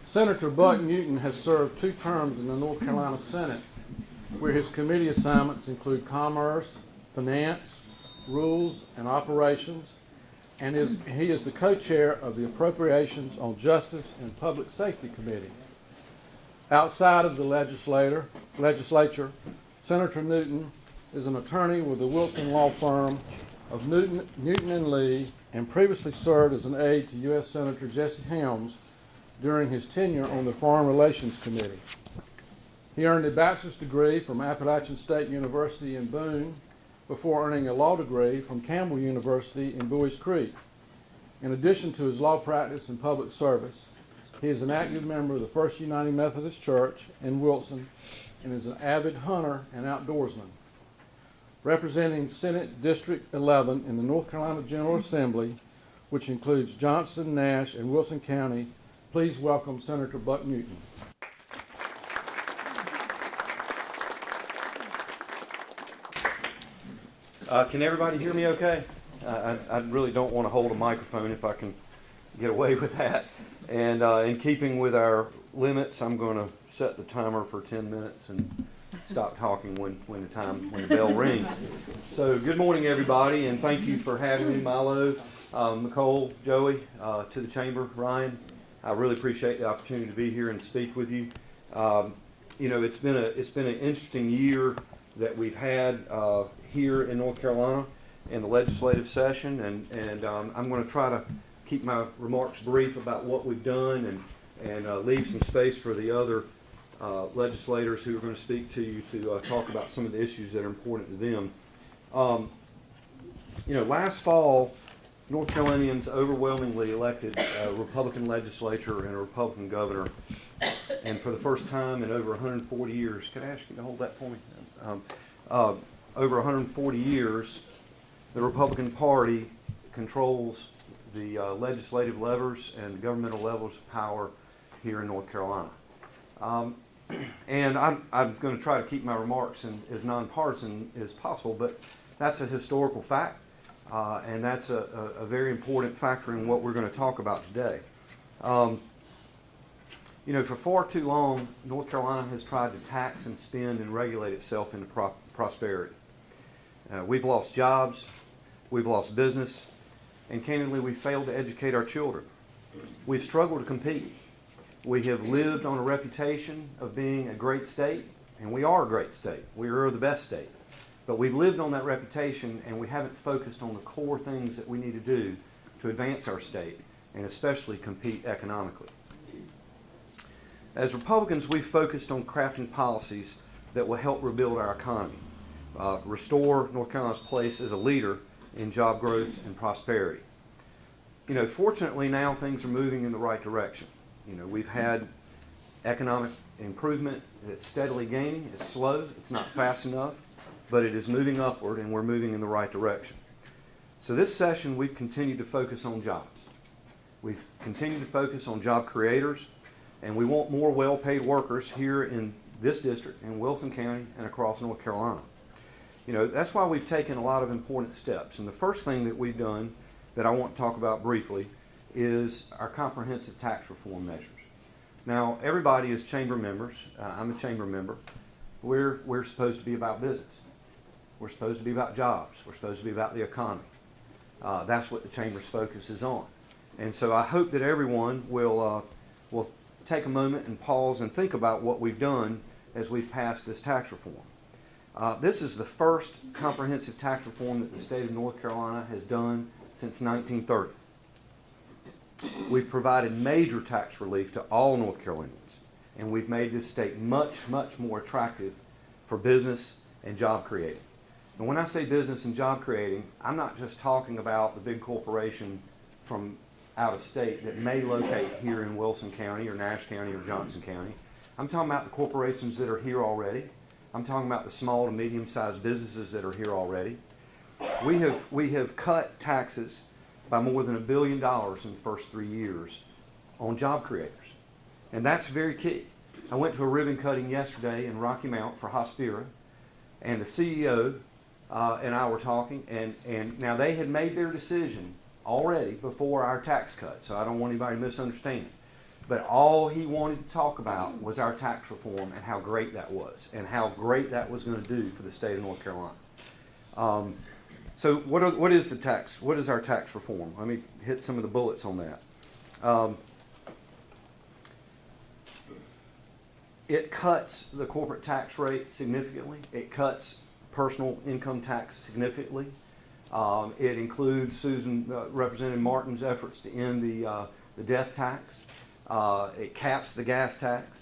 Senator Buck Newton has served 2 terms in the North Carolina Senate, where his committee assignments include Commerce, Finance, Rules, and Operations, and he is the co-chair of the Appropriations on Justice and Public Safety Committee. Outside of the legislature, Senator Newton is an attorney with the Wilson Law Firm of Newton and Lee, and previously served as an aide to U.S. Senator Jesse Helms during his tenure on the Foreign Relations Committee. He earned a bachelor's degree from Appalachian State University in Boone before earning a law degree from Campbell University in Buies Creek. In addition to his law practice and public service, he is an active member of the First United Methodist Church in Wilson and is an avid hunter and outdoorsman. Representing Senate District 11 in the North Carolina General Assembly, which includes Johnston, Nash, and Wilson County, please welcome Senator Buck Newton. Can everybody hear me okay? I really don't want to hold a microphone if I can get away with that. And in keeping with our limits, I'm going to set the timer for 10 minutes and stop talking when the bell rings. So good morning, everybody, and thank you for having me, Milo, Nicole, Joey, to the chamber, Ryan. I really appreciate the opportunity to be here and speak with you. It's been an interesting year that we've had here in North Carolina in the legislative session, and I'm going to try to keep my remarks brief about what we've done and leave some space for the other legislators who are going to speak to you to talk about some of the issues that are important to them. Last fall, North Carolinians overwhelmingly elected a Republican legislature and a Republican governor, and for the first time in over 140 years, could I ask you to hold that for me? Over 140 years, the Republican Party controls the legislative levers and governmental levels of power here in North Carolina. And I'm going to try to keep my remarks as nonpartisan as possible, but that's a historical fact, and that's a very important factor in what we're going to talk about today. For far too long, North Carolina has tried to tax and spend and regulate itself into prosperity. We've lost jobs, we've lost business, and candidly, we've failed to educate our children. We've struggled to compete. We have lived on a reputation of being a great state, and we are a great state. We are the best state. But we've lived on that reputation, and we haven't focused on the core things that we need to do to advance our state, and especially compete economically. As Republicans, we've focused on crafting policies that will help rebuild our economy, restore North Carolina's place as a leader in job growth and prosperity. Fortunately now things are moving in the right direction. We've had economic improvement that's steadily gaining. It's slow, it's not fast enough, but it is moving upward and we're moving in the right direction. So this session we've continued to focus on jobs. We've continued to focus on job creators, and we want more well-paid workers here in this district, in Wilson County, and across North Carolina. That's why we've taken a lot of important steps. And the first thing that we've done that I want to talk about briefly is our comprehensive tax reform measures. Now, everybody is chamber members. I'm a chamber member. We're supposed to be about business. We're supposed to be about jobs. We're supposed to be about the economy. That's what the chamber's focus is on. And so I hope that everyone will take a moment and pause and think about what we've done as we've passed this tax reform. This is the first comprehensive tax reform that the state of North Carolina has done since 1930. We've provided major tax relief to all North Carolinians, and we've made this state much, much more attractive for business and job creating. And when I say business and job creating, I'm not just talking about the big corporation from out of state that may locate here in Wilson County or Nash County or Johnson County. I'm talking about the corporations that are here already. I'm talking about the small to medium-sized businesses that are here already. We have cut taxes by more than $1 billion in the first 3 years on job creators. And that's very key. I went to a ribbon cutting yesterday in Rocky Mount for Hospira, and the CEO and I were talking, and now they had made their decision already before our tax cut, so I don't want anybody to misunderstand. But all he wanted to talk about was our tax reform and how great that was and how great that was going to do for the state of North Carolina. So what is the tax? What is our tax reform? Let me hit some of the bullets on that. It cuts the corporate tax rate significantly. It cuts personal income tax significantly. It includes Representative Martin's efforts to end the death tax. It caps the gas tax.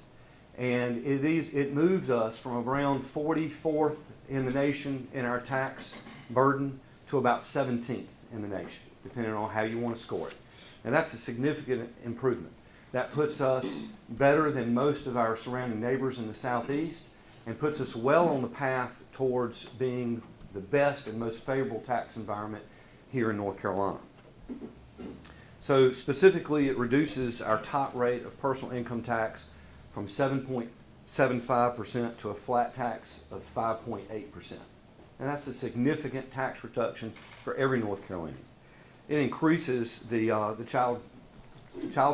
And it moves us from around 44th in the nation in our tax burden to about 17th in the nation, depending on how you want to score it. And that's a significant improvement. That puts us better than most of our surrounding neighbors in the southeast and puts us well on the path towards being the best and most favorable tax environment here in North Carolina. So specifically, it reduces our top rate of personal income tax from 7.75% to a flat tax of 5.8%. And that's a significant tax reduction for every North Carolinian. It increases the child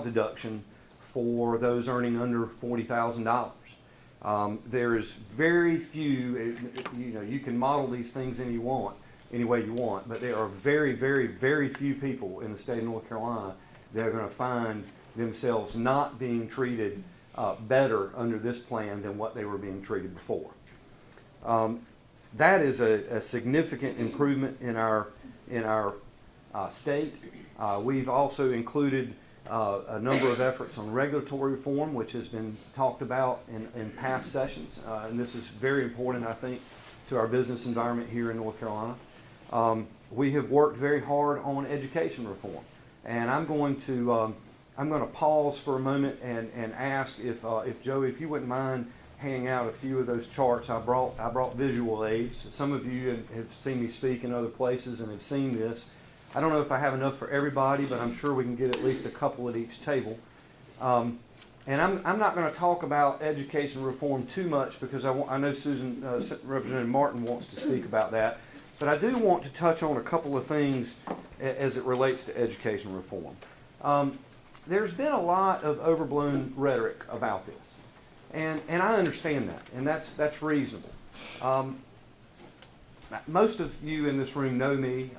deduction for those earning under $40,000. There is very few, you can model these things any way you want, but there are very, very, very few people in the state of North Carolina that are going to find themselves not being treated better under this plan than what they were being treated before. That is a significant improvement in our state. We've also included a number of efforts on regulatory reform, which has been talked about in past sessions, and this is very important, I think, to our business environment here in North Carolina. We have worked very hard on education reform, and I'm going to pause for a moment and ask if Joey, if you wouldn't mind handing out a few of those charts. I brought visual aids. Some of you have seen me speak in other places and have seen this. I don't know if I have enough for everybody, but I'm sure we can get at least a couple at each table. And I'm not going to talk about education reform too much because I know Representative Martin wants to speak about that. But I do want to touch on a couple of things as it relates to education reform. There's been a lot of overblown rhetoric about this. And I understand that, and that's reasonable. Most of you in this room know me,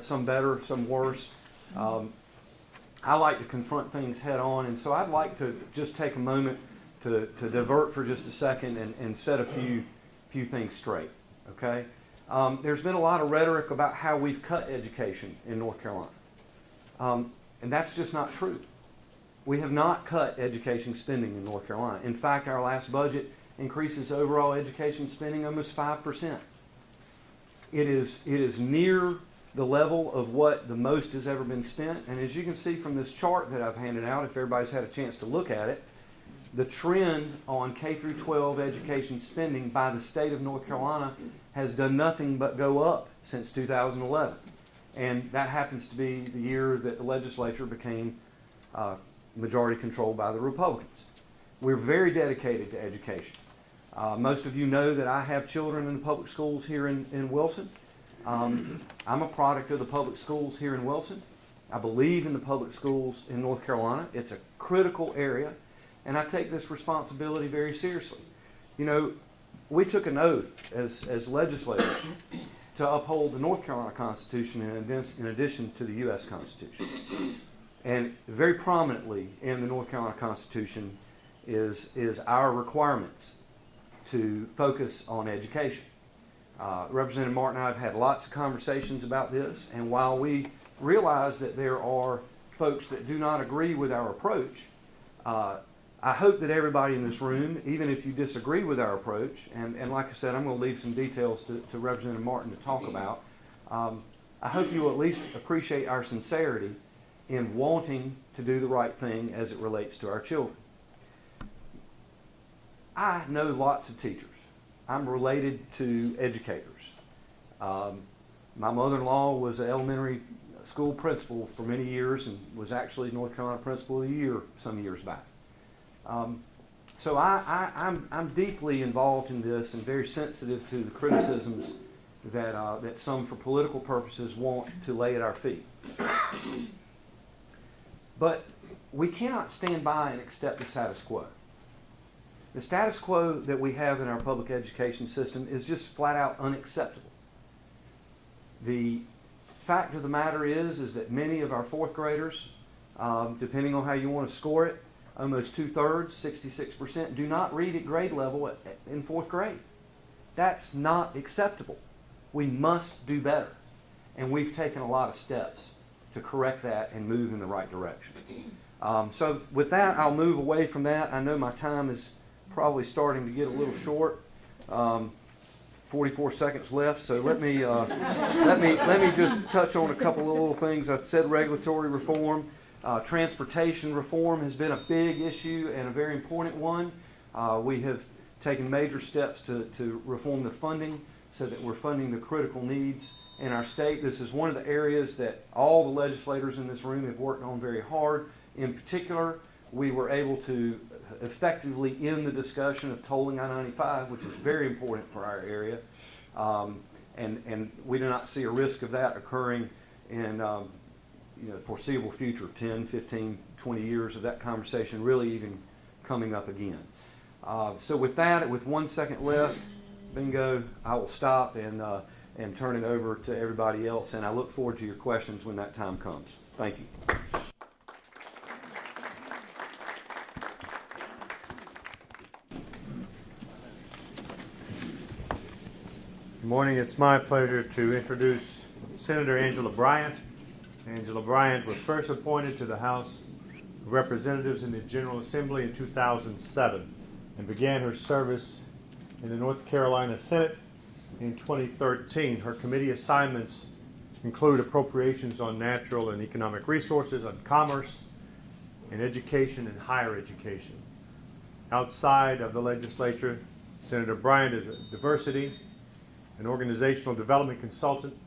some better, some worse. I like to confront things head on, and so I'd like to just take a moment to divert for just a second and set a few things straight, okay? There's been a lot of rhetoric about how we've cut education in North Carolina, and that's just not true. We have not cut education spending in North Carolina. In fact, our last budget increases overall education spending almost 5%. It is near the level of what the most has ever been spent. And as you can see from this chart that I've handed out, if everybody's had a chance to look at it, the trend on K through 12 education spending by the state of North Carolina has done nothing but go up since 2011. And that happens to be the year that the legislature became majority controlled by the Republicans. We're very dedicated to education. Most of you know that I have children in the public schools here in Wilson. I'm a product of the public schools here in Wilson. I believe in the public schools in North Carolina. It's a critical area, and I take this responsibility very seriously. You know, we took an oath as legislators to uphold the North Carolina Constitution in addition to the U.S. Constitution. And very prominently in the North Carolina Constitution is our requirements to focus on education. Representative Martin and I have had lots of conversations about this, and while we realize that there are folks that do not agree with our approach, I hope that everybody in this room, even if you disagree with our approach, and like I said, I'm going to leave some details to Representative Martin to talk about, I hope you will at least appreciate our sincerity in wanting to do the right thing as it relates to our children. I know lots of teachers. I'm related to educators. My mother-in-law was an elementary school principal for many years and was actually North Carolina Principal of the Year some years back. So I'm deeply involved in this and very sensitive to the criticisms that some, for political purposes, want to lay at our feet. But we cannot stand by and accept the status quo. The status quo that we have in our public education system is just flat out unacceptable. The fact of the matter is that many of our fourth graders, depending on how you want to score it, almost 2/3, 66%, do not read at grade level in fourth grade. That's not acceptable. We must do better. And we've taken a lot of steps to correct that and move in the right direction. So with that, I'll move away from that. I know my time is probably starting to get a little short. 44 seconds left, so let me just touch on a couple of little things. I said regulatory reform. Transportation reform has been a big issue and a very important one. We have taken major steps to reform the funding so that we're funding the critical needs in our state. This is one of the areas that all the legislators in this room have worked on very hard. In particular, we were able to effectively end the discussion of tolling I-95, which is very important for our area. And we do not see a risk of that occurring in the foreseeable future, 10, 15, 20 years of that conversation really even coming up again. So with that, with 1 second left, bingo, I will stop and turn it over to everybody else. And I look forward to your questions when that time comes. Thank you. Good morning. It's my pleasure to introduce Senator Angela Bryant. Angela Bryant was first appointed to the House of Representatives in the General Assembly in 2007 and began her service in the North Carolina Senate in 2013. Her committee assignments include appropriations on natural and economic resources, on commerce, and education and higher education. Outside of the legislature, Senator Bryant is a diversity and organizational development consultant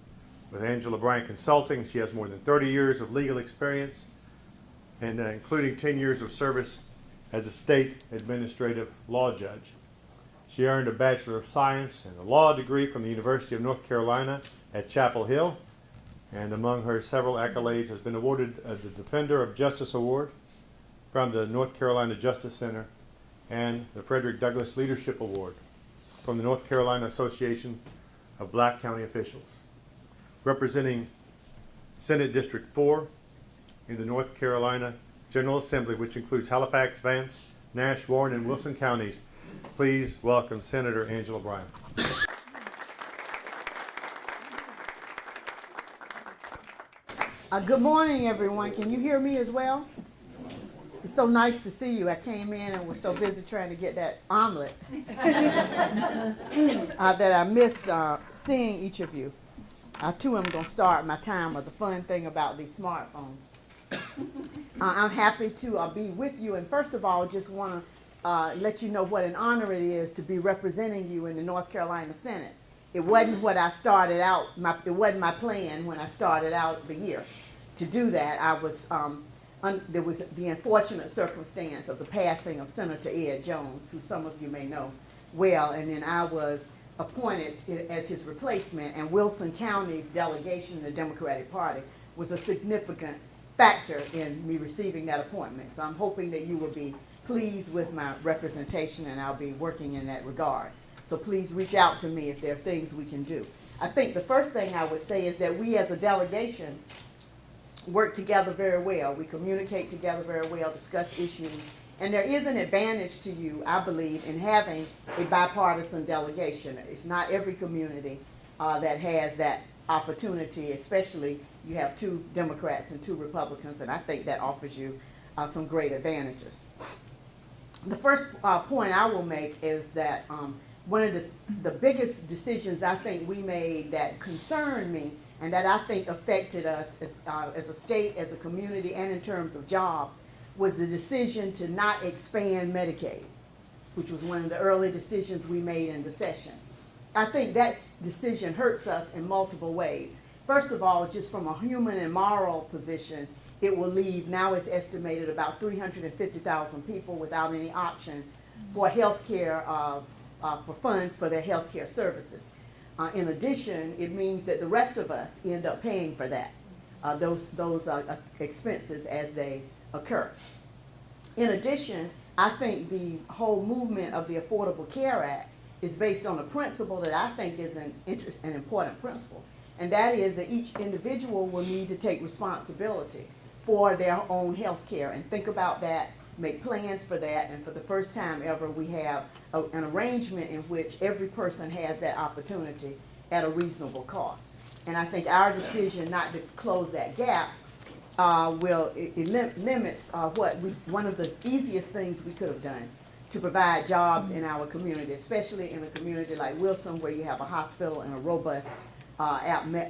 with Angela Bryant Consulting. She has more than 30 years of legal experience, and including 10 years of service as a state administrative law judge. She earned a Bachelor of Science and a law degree from the University of North Carolina at Chapel Hill, and among her several accolades has been awarded the Defender of Justice Award from the North Carolina Justice Center and the Frederick Douglass Leadership Award from the North Carolina Association of Black County Officials. Representing Senate District 4 in the North Carolina General Assembly, which includes Halifax, Vance, Nash, Warren, and Wilson counties, please welcome Senator Angela Bryant. Good morning, everyone. Can you hear me as well? It's so nice to see you. I came in and was so busy trying to get that omelet that I missed seeing each of you. I too am going to start my time with the fun thing about these smartphones. I'm happy to be with you, and first of all, just want to let you know what an honor it is to be representing you in the North Carolina Senate. It wasn't what I started out, it wasn't my plan when I started out the year to do that. I was there was the unfortunate circumstance of the passing of Senator Ed Jones, who some of you may know well, and then I was appointed as his replacement, and Wilson County's delegation in the Democratic Party was a significant factor in me receiving that appointment. So I'm hoping that you will be pleased with my representation, and I'll be working in that regard. So please reach out to me if there are things we can do. I think the first thing I would say is that we as a delegation work together very well. We communicate together very well, discuss issues, and there is an advantage to you, I believe, in having a bipartisan delegation. It's not every community that has that opportunity, especially you have 2 Democrats and 2 Republicans, and I think that offers you some great advantages. The first point I will make is that one of the biggest decisions I think we made that concerned me and that I think affected us as a state, as a community, and in terms of jobs, was the decision to not expand Medicaid, which was one of the early decisions we made in the session. I think that decision hurts us in multiple ways. First of all, just from a human and moral position, it will leave, now it's estimated, about 350,000 people without any option for health care, for funds for their health care services. In addition, it means that the rest of us end up paying for that, those expenses as they occur. In addition, I think the whole movement of the Affordable Care Act is based on a principle that I think is an important principle, and that is that each individual will need to take responsibility for their own health care and think about that, make plans for that, and for the first time ever, we have an arrangement in which every person has that opportunity at a reasonable cost. And I think our decision not to close that gap limits one of the easiest things we could have done to provide jobs in our community, especially in a community like Wilson, where you have a hospital and a robust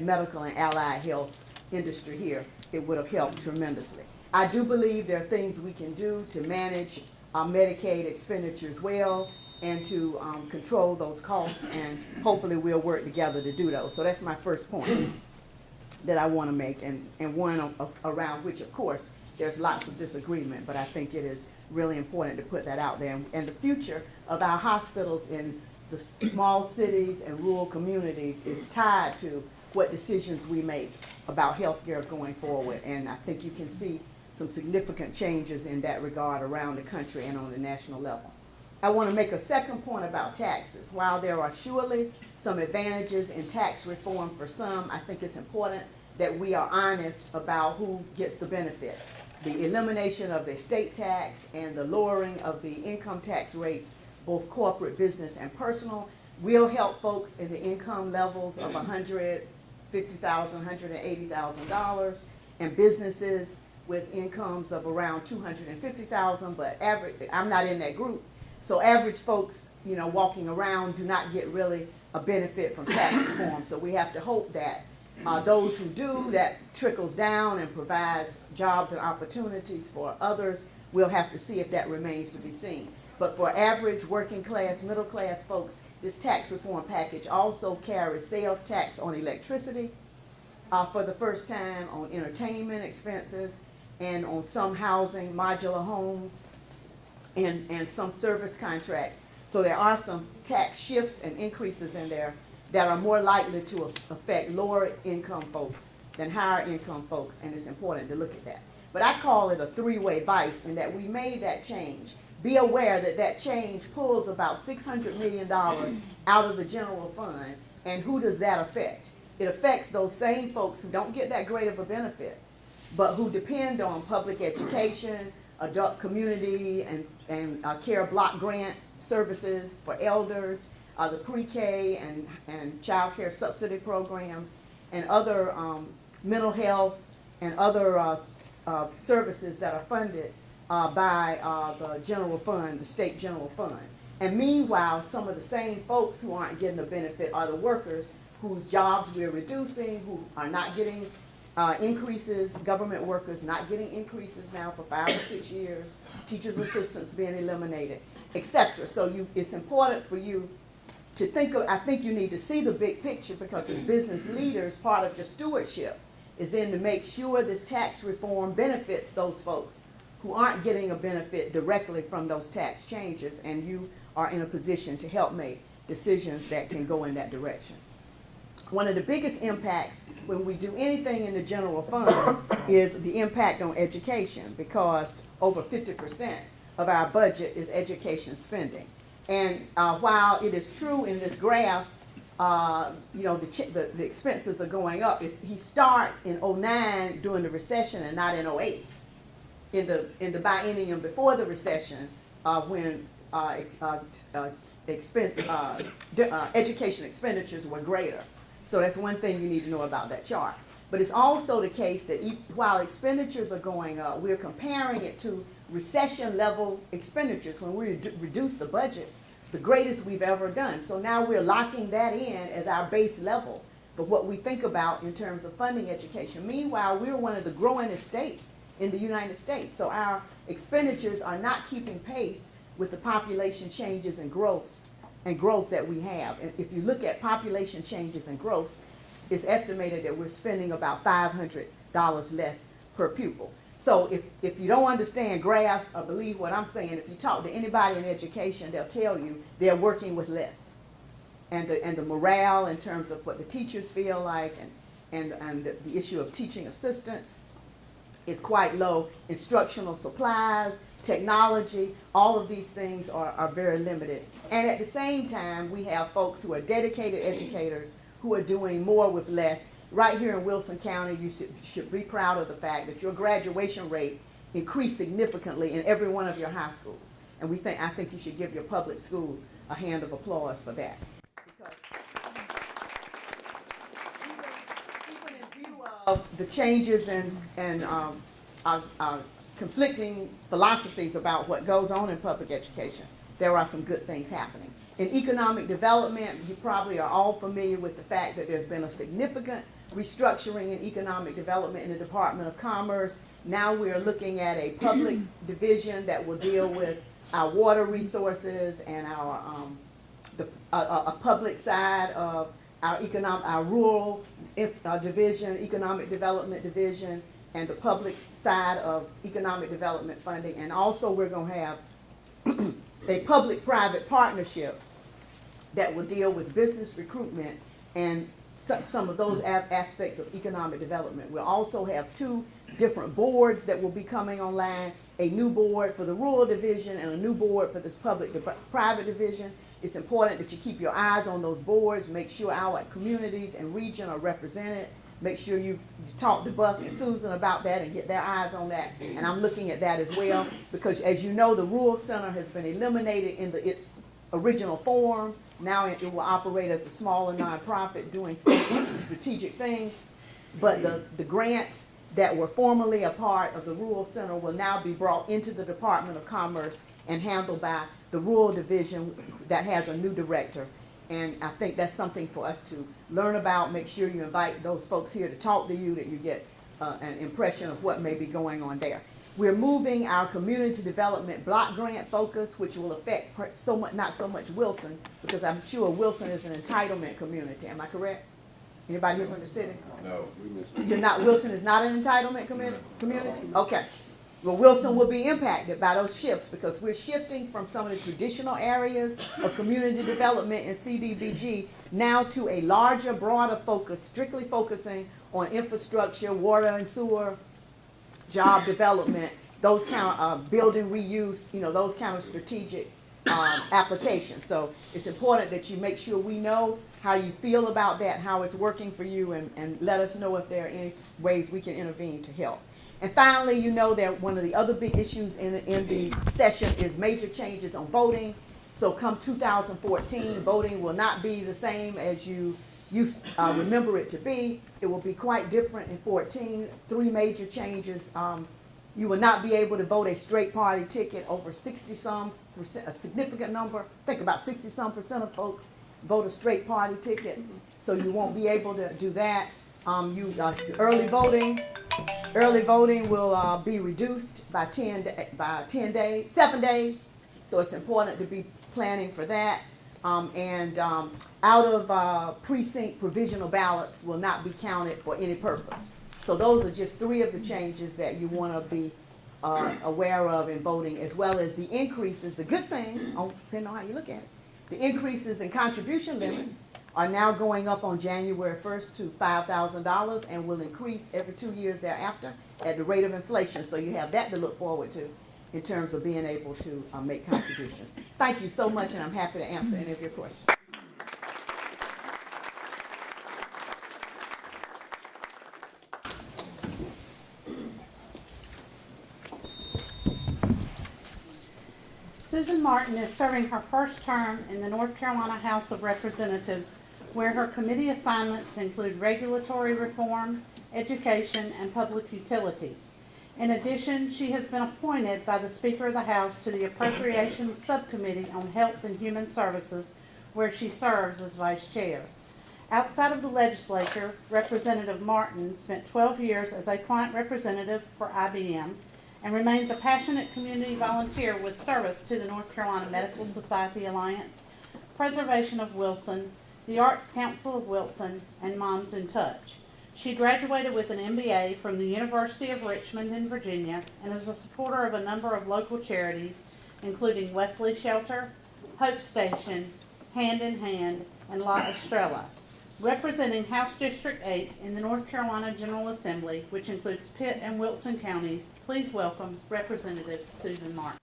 medical and allied health industry here. It would have helped tremendously. I do believe there are things we can do to manage our Medicaid expenditures well and to control those costs, and hopefully we'll work together to do those. So that's my first point that I want to make, and one around which, of course, there's lots of disagreement, but I think it is really important to put that out there. And the future of our hospitals in the small cities and rural communities is tied to what decisions we make about healthcare going forward. And I think you can see some significant changes in that regard around the country and on the national level. I want to make a second point about taxes. While there are surely some advantages in tax reform for some, I think it's important that we are honest about who gets the benefit. The elimination of the estate tax and the lowering of the income tax rates, both corporate, business, and personal, will help folks in the income levels of $150,000, $180,000, and businesses with incomes of around $250,000, but average, I'm not in that group. So average folks, walking around do not get really a benefit from tax reform. So we have to hope that those who do, that trickles down and provides jobs and opportunities for others. We'll have to see if that remains to be seen. But for average working class, middle class folks, this tax reform package also carries sales tax on electricity for the first time, on entertainment expenses, and on some housing, modular homes, and some service contracts. So there are some tax shifts and increases in there that are more likely to affect lower income folks than higher income folks, and it's important to look at that. But I call it a three-way vice in that we made that change. Be aware that that change pulls about $600 million out of the general fund, and who does that affect? It affects those same folks who don't get that great of a benefit, but who depend on public education, adult community, and care block grant services for elders, the pre-K and child care subsidy programs, and other mental health and other services that are funded by the general fund, the state general fund. And meanwhile, some of the same folks who aren't getting the benefit are the workers whose jobs we're reducing, who are not getting increases, government workers not getting increases now for 5 or 6 years, teachers' assistants being eliminated, etc. So it's important for you to think of, I think you need to see the big picture, because as business leaders, part of your stewardship is then to make sure this tax reform benefits those folks who aren't getting a benefit directly from those tax changes, and you are in a position to help make decisions that can go in that direction. One of the biggest impacts when we do anything in the general fund is the impact on education, because over 50% of our budget is education spending. And while it is true in this graph, the expenses are going up, he starts in 2009 during the recession and not in 2008. In the biennium before the recession, when education expenditures were greater. So that's one thing you need to know about that chart. But it's also the case that while expenditures are going up, we're comparing it to recession level expenditures when we reduce the budget, the greatest we've ever done. So now we're locking that in as our base level for what we think about in terms of funding education. Meanwhile, we're one of the growing states in the United States. So our expenditures are not keeping pace with the population changes and growth that we have. And if you look at population changes and growth, it's estimated that we're spending about $500 less per pupil. So if you don't understand graphs or believe what I'm saying, if you talk to anybody in education, they'll tell you they're working with less. And the morale in terms of what the teachers feel like, and the issue of teaching assistants, is quite low. Instructional supplies, technology, all of these things are very limited. And at the same time, we have folks who are dedicated educators who are doing more with less. Right here in Wilson County, you should be proud of the fact that your graduation rate increased significantly in every one of your high schools. And I think you should give your public schools a hand of applause for that. Because even in view of the changes and our conflicting philosophies about what goes on in public education, there are some good things happening. In economic development, you probably are all familiar with the fact that there's been a significant restructuring in economic development in the Department of Commerce. Now we are looking at a public division that will deal with our water resources and our a public side of our rural division, economic development division, and the public side of economic development funding. And also we're going to have a public-private partnership that will deal with business recruitment and some of those aspects of economic development. We'll also have 2 different boards that will be coming online, a new board for the rural division and a new board for this public-private division. It's important that you keep your eyes on those boards, make sure our communities and region are represented. Make sure you talk to Buck and Susan about that and get their eyes on that. And I'm looking at that as well because, as you know, the Rural Center has been eliminated in its original form. Now it will operate as a smaller nonprofit doing some strategic things. But the grants that were formerly a part of the Rural Center will now be brought into the Department of Commerce and handled by the Rural Division that has a new director. And I think that's something for us to learn about. Make sure you invite those folks here to talk to you, that you get an impression of what may be going on there. We're moving our community development block grant focus, which will affect not so much Wilson, because I'm sure Wilson is an entitlement community. Am I correct? Anybody here from the city? No, we missed it. You're not, Wilson is not an entitlement community? Okay. Well, Wilson will be impacted by those shifts because we're shifting from some of the traditional areas of community development and CDBG now to a larger, broader focus, strictly focusing on infrastructure, water and sewer, job development, those kind of building reuse, those kind of strategic applications. So it's important that you make sure we know how you feel about that, how it's working for you, and let us know if there are any ways we can intervene to help. And finally, that one of the other big issues in the session is major changes on voting. So come 2014, voting will not be the same as you remember it to be. It will be quite different in 14. 3 major changes. You will not be able to vote a straight party ticket. Over 60-some percent, a significant number, I think about 60-some percent of folks vote a straight party ticket. So you won't be able to do that. Early voting will be reduced by 7 days. So it's important to be planning for that. Out of precinct provisional ballots will not be counted for any purpose. So those are just 3 of the changes that you want to be aware of in voting, as well as the increases. The good thing, depending on how you look at it, the increases in contribution limits are now going up on January 1st to $5,000 and will increase every 2 years thereafter at the rate of inflation. So you have that to look forward to in terms of being able to make contributions. Thank you so much, and I'm happy to answer any of your questions. Susan Martin is serving her first term in the North Carolina House of Representatives, where her committee assignments include regulatory reform, education, and public utilities. In addition, she has been appointed by the Speaker of the House to the Appropriations Subcommittee on Health and Human Services, where she serves as Vice Chair. Outside of the legislature, Representative Martin spent 12 years as a client representative for IBM and remains a passionate community volunteer with service to the North Carolina Medical Society Alliance, Preservation of Wilson, the Arts Council of Wilson, and Moms in Touch. She graduated with an MBA from the University of Richmond in Virginia and is a supporter of a number of local charities, including Wesley Shelter, Hope Station, Hand in Hand, and La Estrella. representing House District 8 in the North Carolina General Assembly, which includes Pitt and Wilson counties, please welcome Representative Susan Martin.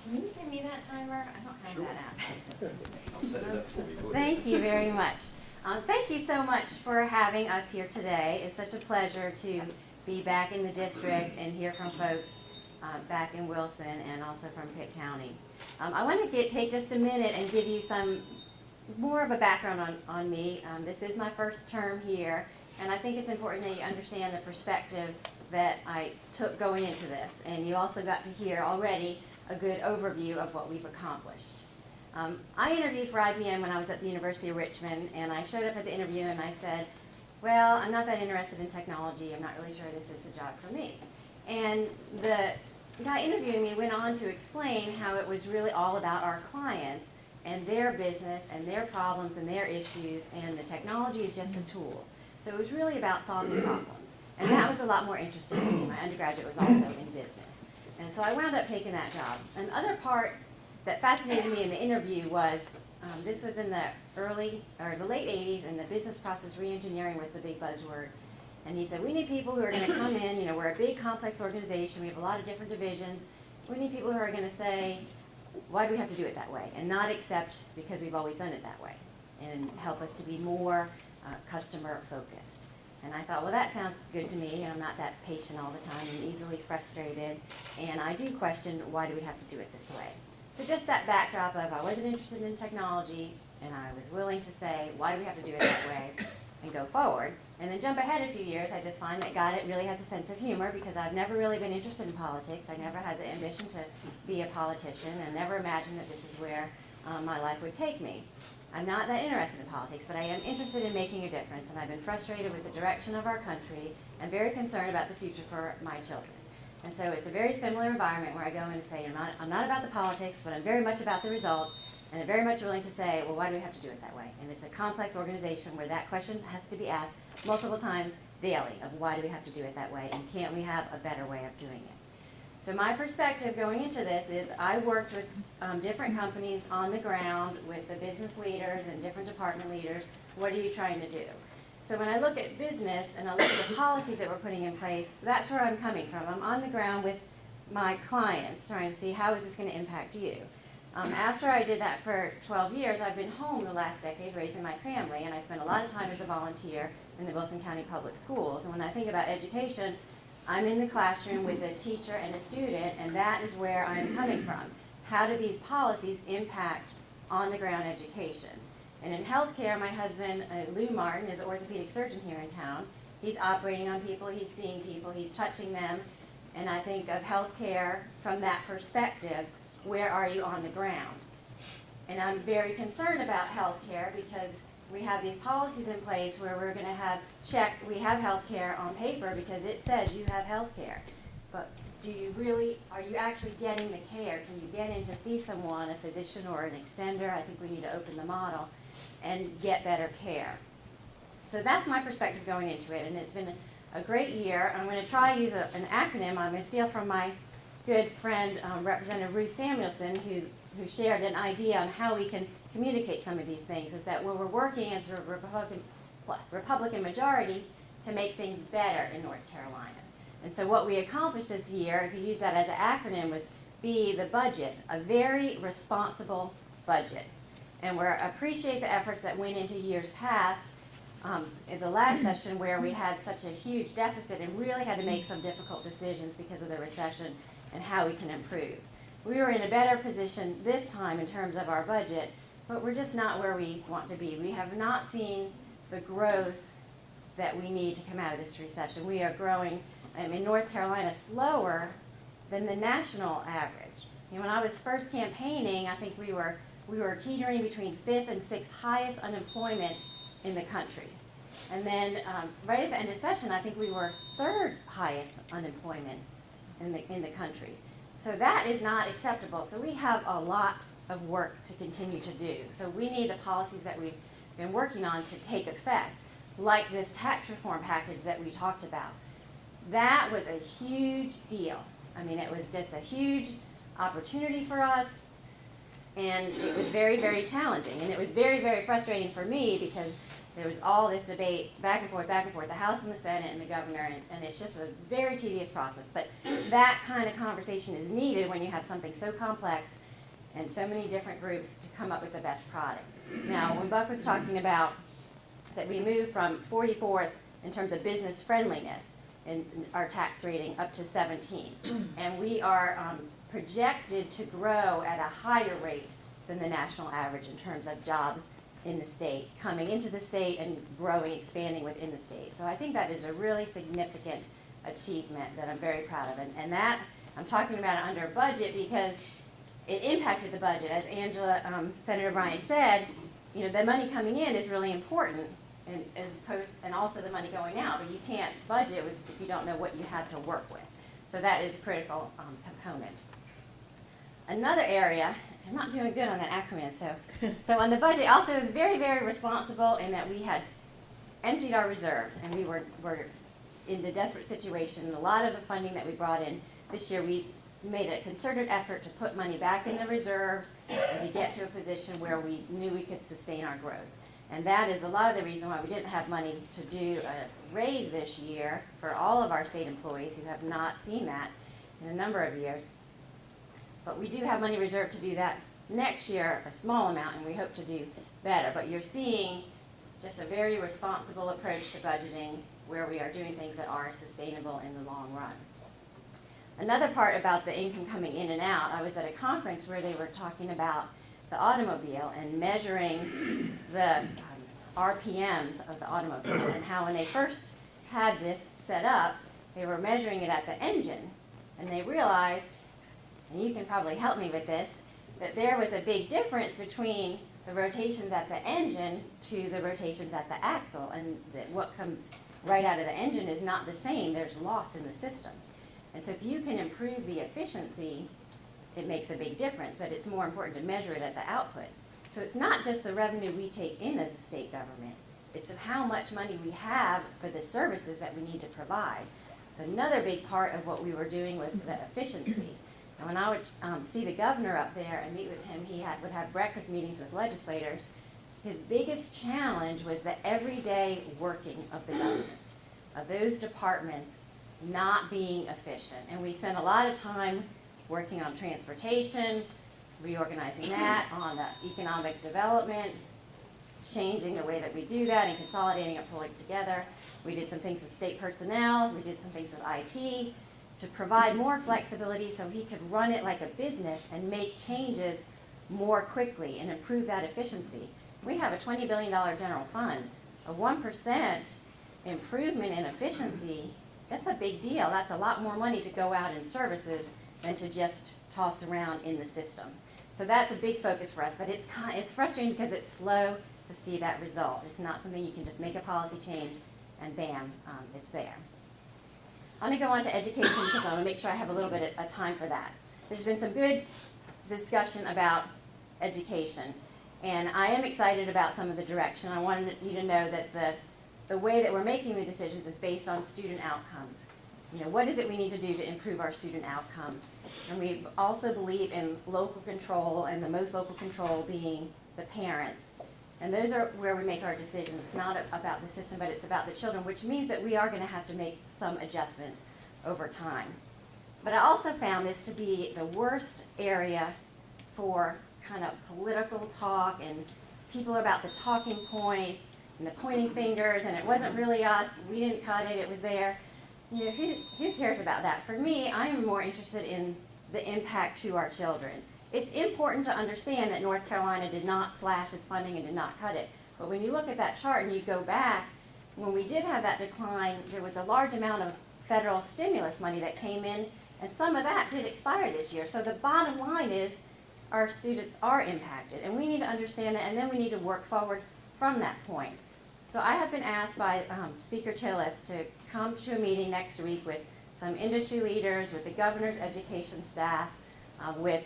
Can you give me that timer? I don't have that app. Thank you very much. Thank you so much for having us here today. It's such a pleasure to be back in the district and hear from folks back in Wilson and also from Pitt County. I want to take just a minute and give you some more of a background on me. This is my first term here, and I think it's important that you understand the perspective that I took going into this. And you also got to hear already a good overview of what we've accomplished. I interviewed for IBM when I was at the University of Richmond, and I showed up at the interview and I said, well, I'm not that interested in technology. I'm not really sure this is the job for me. And the guy interviewing me went on to explain how it was really all about our clients and their business and their problems and their issues, and the technology is just a tool. So it was really about solving problems. And that was a lot more interesting to me. My undergraduate was also in business. And so I wound up taking that job. And the other part that fascinated me in the interview was, this was in the late 80s, and the business process reengineering was the big buzzword. And he said, we need people who are going to come in, you know, we're a big complex organization, we have a lot of different divisions. We need people who are going to say, why do we have to do it that way? And not accept because we've always done it that way. And help us to be more customer focused. And I thought, well, that sounds good to me. I'm not that patient all the time and easily frustrated. And I do question, why do we have to do it this way? So just that backdrop of I wasn't interested in technology, and I was willing to say, why do we have to do it that way, and go forward. And then jump ahead a few years, I just find that God really has a sense of humor, because I've never really been interested in politics. I never had the ambition to be a politician, and never imagined that this is where my life would take me. I'm not that interested in politics, but I am interested in making a difference, and I've been frustrated with the direction of our country and very concerned about the future for my children. And so it's a very similar environment where I go in and say, I'm not about the politics, but I'm very much about the results, and I'm very much willing to say, well, why do we have to do it that way? And it's a complex organization where that question has to be asked multiple times daily of why do we have to do it that way, and can't we have a better way of doing it? So my perspective going into this is I worked with different companies on the ground with the business leaders and different department leaders. What are you trying to do? So when I look at business and I look at the policies that we're putting in place, that's where I'm coming from. I'm on the ground with my clients trying to see how is this going to impact you. After I did that for 12 years, I've been home the last decade raising my family, and I spent a lot of time as a volunteer in the Wilson County Public Schools. And when I think about education, I'm in the classroom with a teacher and a student, and that is where I'm coming from. How do these policies impact on-the-ground education? And in healthcare, my husband, Lou Martin, is an orthopedic surgeon here in town. He's operating on people, he's seeing people, he's touching them. And I think of healthcare from that perspective, where are you on the ground? And I'm very concerned about healthcare because we have these policies in place where we're going to have we have healthcare on paper because it says you have healthcare. But are you actually getting the care? Can you get in to see someone, a physician or an extender? I think we need to open the model and get better care. So that's my perspective going into it, and it's been a great year. I'm going to try to use an acronym. I'm going to steal from my good friend, Representative Ruth Samuelson, who shared an idea on how we can communicate some of these things, is that when we're working as a Republican majority to make things better in North Carolina. And so what we accomplished this year, if you use that as an acronym, was the budget, a very responsible budget. And we appreciate the efforts that went into years past, in the last session where we had such a huge deficit and really had to make some difficult decisions because of the recession and how we can improve. We were in a better position this time in terms of our budget, but we're just not where we want to be. We have not seen the growth that we need to come out of this recession. We are growing in North Carolina slower than the national average. You know, when I was first campaigning, I think we were teetering between 5th and 6th highest unemployment in the country. And then right at the end of session, I think we were 3rd highest unemployment in the country. So that is not acceptable. So we have a lot of work to continue to do. So we need the policies that we've been working on to take effect, like this tax reform package that we talked about. That was a huge deal. I mean, it was just a huge opportunity for us, and it was very, very challenging. And it was very, very frustrating for me because there was all this debate back and forth, the House and the Senate and the governor, and it's just a very tedious process. But that kind of conversation is needed when you have something so complex and so many different groups to come up with the best product. Now, when Buck was talking about that we moved from 44th in terms of business friendliness in our tax rating up to 17, and we are projected to grow at a higher rate than the national average in terms of jobs in the state, coming into the state and growing, expanding within the state. So I think that is a really significant achievement that I'm very proud of. And that, I'm talking about it under budget because it impacted the budget. As Angela, Senator Bryant said, you know, the money coming in is really important, and and also the money going out, but you can't budget if you don't know what you have to work with. So that is a critical component. Another area, so I'm not doing good on that acronym, so on the budget also is very, very responsible in that we had emptied our reserves and we were in a desperate situation. A lot of the funding that we brought in this year, we made a concerted effort to put money back in the reserves and to get to a position where we knew we could sustain our growth. And that is a lot of the reason why we didn't have money to do a raise this year for all of our state employees who have not seen that in a number of years. But we do have money reserved to do that next year, a small amount, and we hope to do better. But you're seeing just a very responsible approach to budgeting where we are doing things that are sustainable in the long run. Another part about the income coming in and out, I was at a conference where they were talking about the automobile and measuring the RPMs of the automobile and how when they first had this set up, they were measuring it at the engine, and they realized, and you can probably help me with this, that there was a big difference between the rotations at the engine to the rotations at the axle, and that what comes right out of the engine is not the same. There's loss in the system. And so if you can improve the efficiency, it makes a big difference, but it's more important to measure it at the output. So it's not just the revenue we take in as a state government, it's of how much money we have for the services that we need to provide. So another big part of what we were doing was the efficiency. And when I would see the governor up there and meet with him, he would have breakfast meetings with legislators. His biggest challenge was the everyday working of the government, of those departments not being efficient. And we spent a lot of time working on transportation, reorganizing that, on the economic development, changing the way that we do that and consolidating it, pulling it together. We did some things with state personnel, we did some things with IT to provide more flexibility so he could run it like a business and make changes more quickly and improve that efficiency. We have a $20 billion general fund. A 1% improvement in efficiency, that's a big deal. That's a lot more money to go out in services than to just toss around in the system. So that's a big focus for us, but it's frustrating because it's slow to see that result. It's not something you can just make a policy change and bam, it's there. I'm going to go on to education because I want to make sure I have a little bit of time for that. There's been some good discussion about education, and I am excited about some of the direction. I wanted you to know that the way that we're making the decisions is based on student outcomes. You know, what is it we need to do to improve our student outcomes? And we also believe in local control, and the most local control being the parents. And those are where we make our decisions. It's not about the system, but it's about the children, which means that we are going to have to make some adjustments over time. But I also found this to be the worst area for kind of political talk, and people about the talking points and the pointing fingers, and it wasn't really us, we didn't cut it, it was there. You know, who cares about that? For me, I am more interested in the impact to our children. It's important to understand that North Carolina did not slash its funding and did not cut it. But when you look at that chart and you go back, when we did have that decline, there was a large amount of federal stimulus money that came in, and some of that did expire this year. So the bottom line is our students are impacted, and we need to understand that, and then we need to work forward from that point. So I have been asked by Speaker Tillis to come to a meeting next week with some industry leaders, with the governor's education staff, with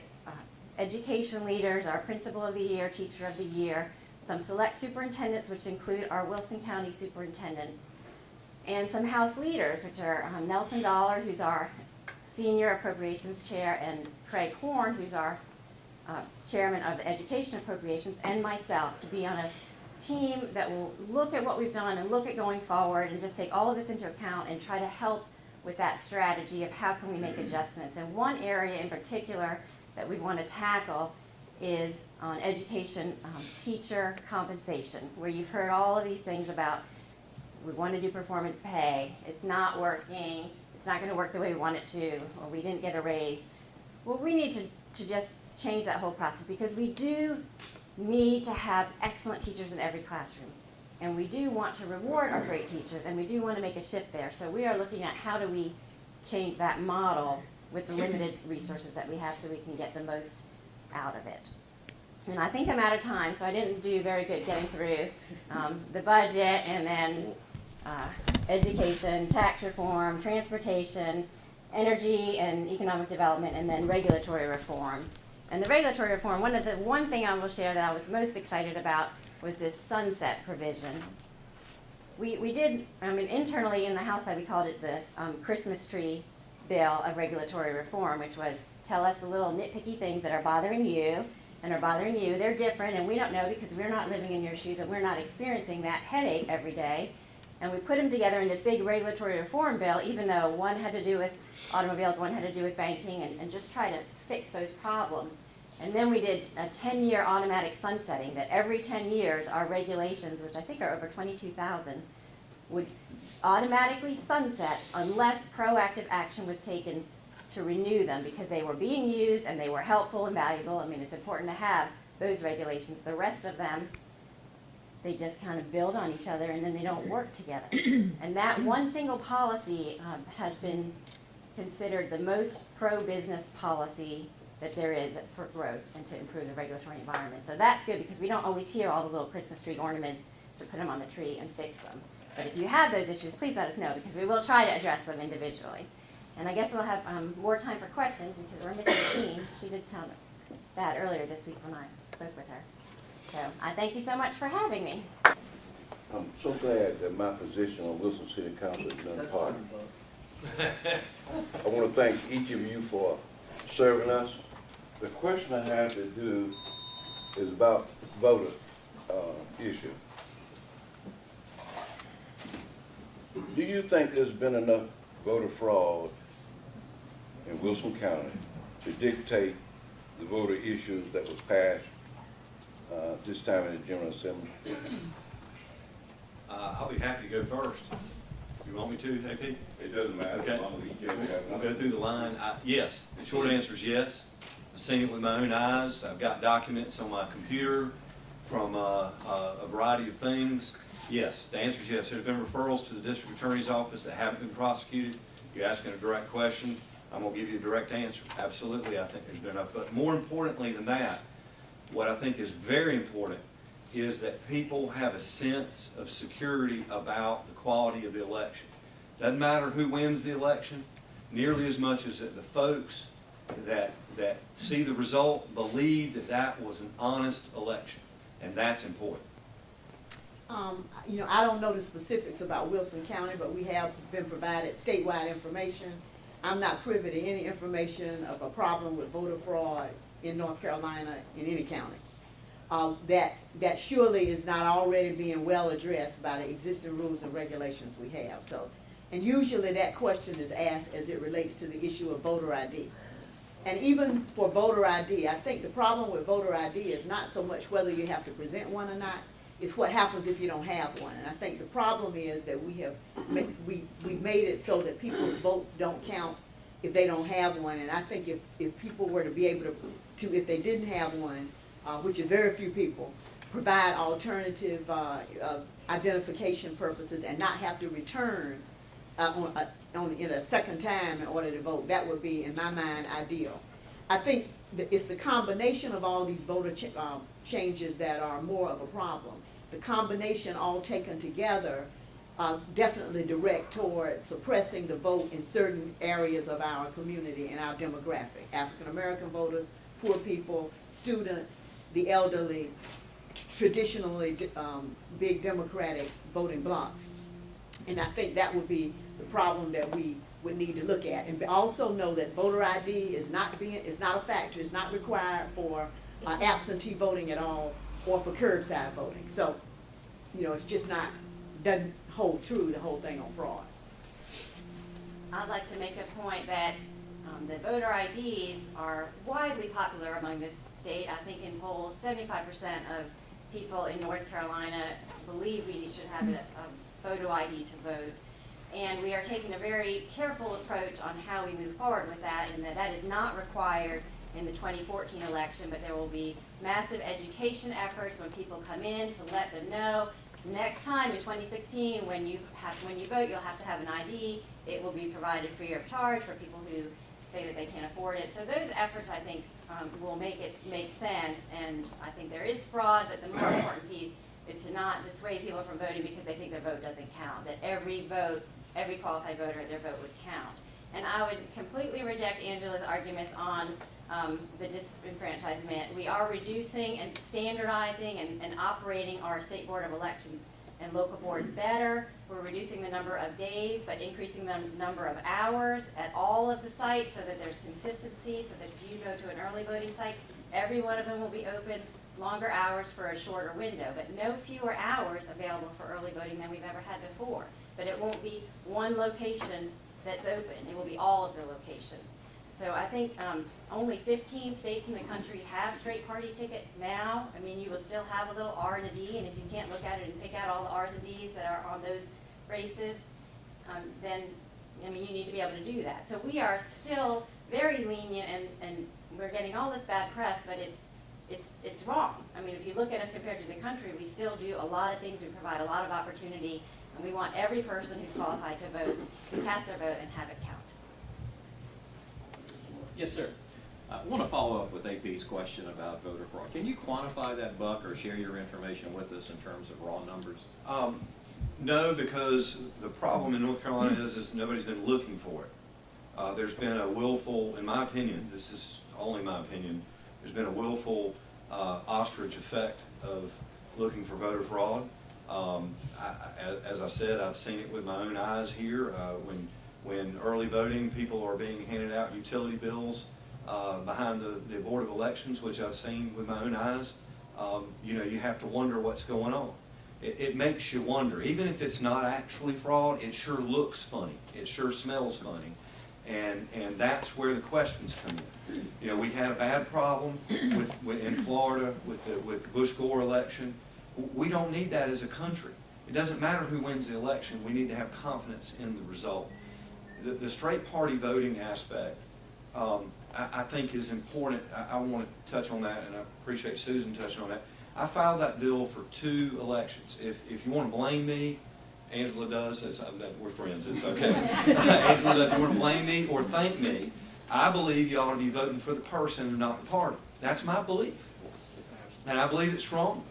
education leaders, our principal of the year, teacher of the year, some select superintendents, which include our Wilson County superintendent, and some House leaders, which are Nelson Dollar, who's our Senior Appropriations Chair, and Craig Horn, who's our Chairman of the Education Appropriations, and myself, to be on a team that will look at what we've done and look at going forward and just take all of this into account and try to help with that strategy of how can we make adjustments. And one area in particular that we want to tackle is on education teacher compensation, where you've heard all of these things about we want to do performance pay, it's not working, it's not going to work the way we want it to, or we didn't get a raise. Well, we need to just change that whole process, because we do need to have excellent teachers in every classroom. And we do want to reward our great teachers, and we do want to make a shift there. So we are looking at how do we change that model with the limited resources that we have so we can get the most out of it. And I think I'm out of time, so I didn't do very good getting through the budget, and then education, tax reform, transportation, energy and economic development, and then regulatory reform. And the regulatory reform, one thing I will share that I was most excited about was this sunset provision. We did, internally in the House side, we called it the Christmas tree bill of regulatory reform, which was tell us the little nitpicky things that are bothering you and are bothering you. They're different, and we don't know because we're not living in your shoes and we're not experiencing that headache every day. And we put them together in this big regulatory reform bill, even though one had to do with automobiles, one had to do with banking, and just try to fix those problems. And then we did a 10-year automatic sunsetting, that every 10 years our regulations, which I think are over 22,000, would automatically sunset unless proactive action was taken to renew them, because they were being used and they were helpful and valuable. I mean, it's important to have those regulations. The rest of them, they just kind of build on each other and then they don't work together. And that one single policy has been considered the most pro-business policy that there is for growth and to improve the regulatory environment. So that's good, because we don't always hear all the little Christmas tree ornaments to put them on the tree and fix them. But if you have those issues, please let us know, because we will try to address them individually. And I guess we'll have more time for questions, because we're missing a team. She did sound that earlier this week when I spoke with her. So I thank you so much for having me. I'm so glad that my position on Wilson City Council has been a part. I want to thank each of you for serving us. The question I have to do is about voter issue. Do you think there's been enough voter fraud in Wilson County to dictate the voter issues that was passed this time in the General Assembly? I'll be happy to go first. You want me to, AP? It doesn't matter. Okay. As long as you can have We'll one. go through the line. Yes, the short answer is yes. I've seen it with my own eyes. I've got documents on my computer from a variety of things. Yes, the answer is yes. There have been referrals to the district attorney's office that haven't been prosecuted. You're asking a direct question. I'm going to give you a direct answer. Absolutely, I think there's been enough. But more importantly than that, what I think is very important is that people have a sense of security about the quality of the election. Doesn't matter who wins the election, nearly as much as that the folks that see the result believe that that was an honest election, and that's important. I don't know the specifics about Wilson County, but we have been provided statewide information. I'm not privy to any information of a problem with voter fraud in North Carolina in any county. That surely is not already being well addressed by the existing rules and regulations we have. So, and usually that question is asked as it relates to the issue of voter ID. And even for voter ID, I think the problem with voter ID is not so much whether you have to present one or not, it's what happens if you don't have one. And I think the problem is that we've made it so that people's votes don't count if they don't have one. And I think if people were to be able to if they didn't have one, which are very few people, provide alternative identification purposes and not have to return in a second time in order to vote, that would be, in my mind, ideal. I think that it's the combination of all these voter changes that are more of a problem. The combination all taken together definitely direct toward suppressing the vote in certain areas of our community and our demographic. African American voters, poor people, students, the elderly, traditionally big Democratic voting blocs. And I think that would be the problem that we would need to look at. And also know that voter ID is not a factor, it's not required for absentee voting at all or for curbside voting. So, it's just doesn't hold true, the whole thing on fraud. I'd like to make a point that the voter IDs are widely popular among this state. I think in polls, 75% of people in North Carolina believe we should have a photo ID to vote. And we are taking a very careful approach on how we move forward with that, and that is not required in the 2014 election, but there will be massive education efforts when people come in to let them know next time in 2016 when you vote, you'll have to have an ID. It will be provided free of charge for people who say that they can't afford it. So those efforts, I think, will make it make sense. And I think there is fraud, but the more important piece is to not dissuade people from voting because they think their vote doesn't count. That every qualified voter, their vote would count. And I would completely reject Angela's arguments on the disenfranchisement. We are reducing and standardizing and operating our State Board of Elections and local boards better. We're reducing the number of days, but increasing the number of hours at all of the sites so that there's consistency, so that if you go to an early voting site, every one of them will be open longer hours for a shorter window, but no fewer hours available for early voting than we've ever had before. But it won't be one location that's open. It will be all of the locations. So I think only 15 states in the country have straight party ticket now. I mean, you will still have a little R and a D, and if you can't look at it and pick out all the R's and D's that are on those races, then, I mean, you need to be able to do that. So we are still very lenient, and we're getting all this bad press, but it's wrong. I mean, if you look at us compared to the country, we still do a lot of things. We provide a lot of opportunity, and we want every person who's qualified to vote to cast their vote and have it count. Yes, sir. I want to follow up with AP's question about voter fraud. Can you quantify that, Buck, or share your information with us in terms of raw numbers? No, because the problem in North Carolina is nobody's been looking for it. There's been a willful, in my opinion, this is only my opinion, there's been a willful ostrich effect of looking for voter fraud. As I said, I've seen it with my own eyes here. When early voting, people are being handed out utility bills behind the Board of Elections, which I've seen with my own eyes. You have to wonder what's going on. It makes you wonder. Even if it's not actually fraud, it sure looks funny. It sure smells funny. And that's where the questions come in. We had a bad problem in Florida with the Bush-Gore election. We don't need that as a country. It doesn't matter who wins the election. We need to have confidence in the result. The straight party voting aspect, I think is important. I want to touch on that, and I appreciate Susan touching on that. I filed that bill for 2 elections. If you want to blame me, Angela does. We're friends. It's okay. Angela does. If you want to blame me or thank me, I believe you ought to be voting for the person and not the party. That's my belief, and I believe it's wrong.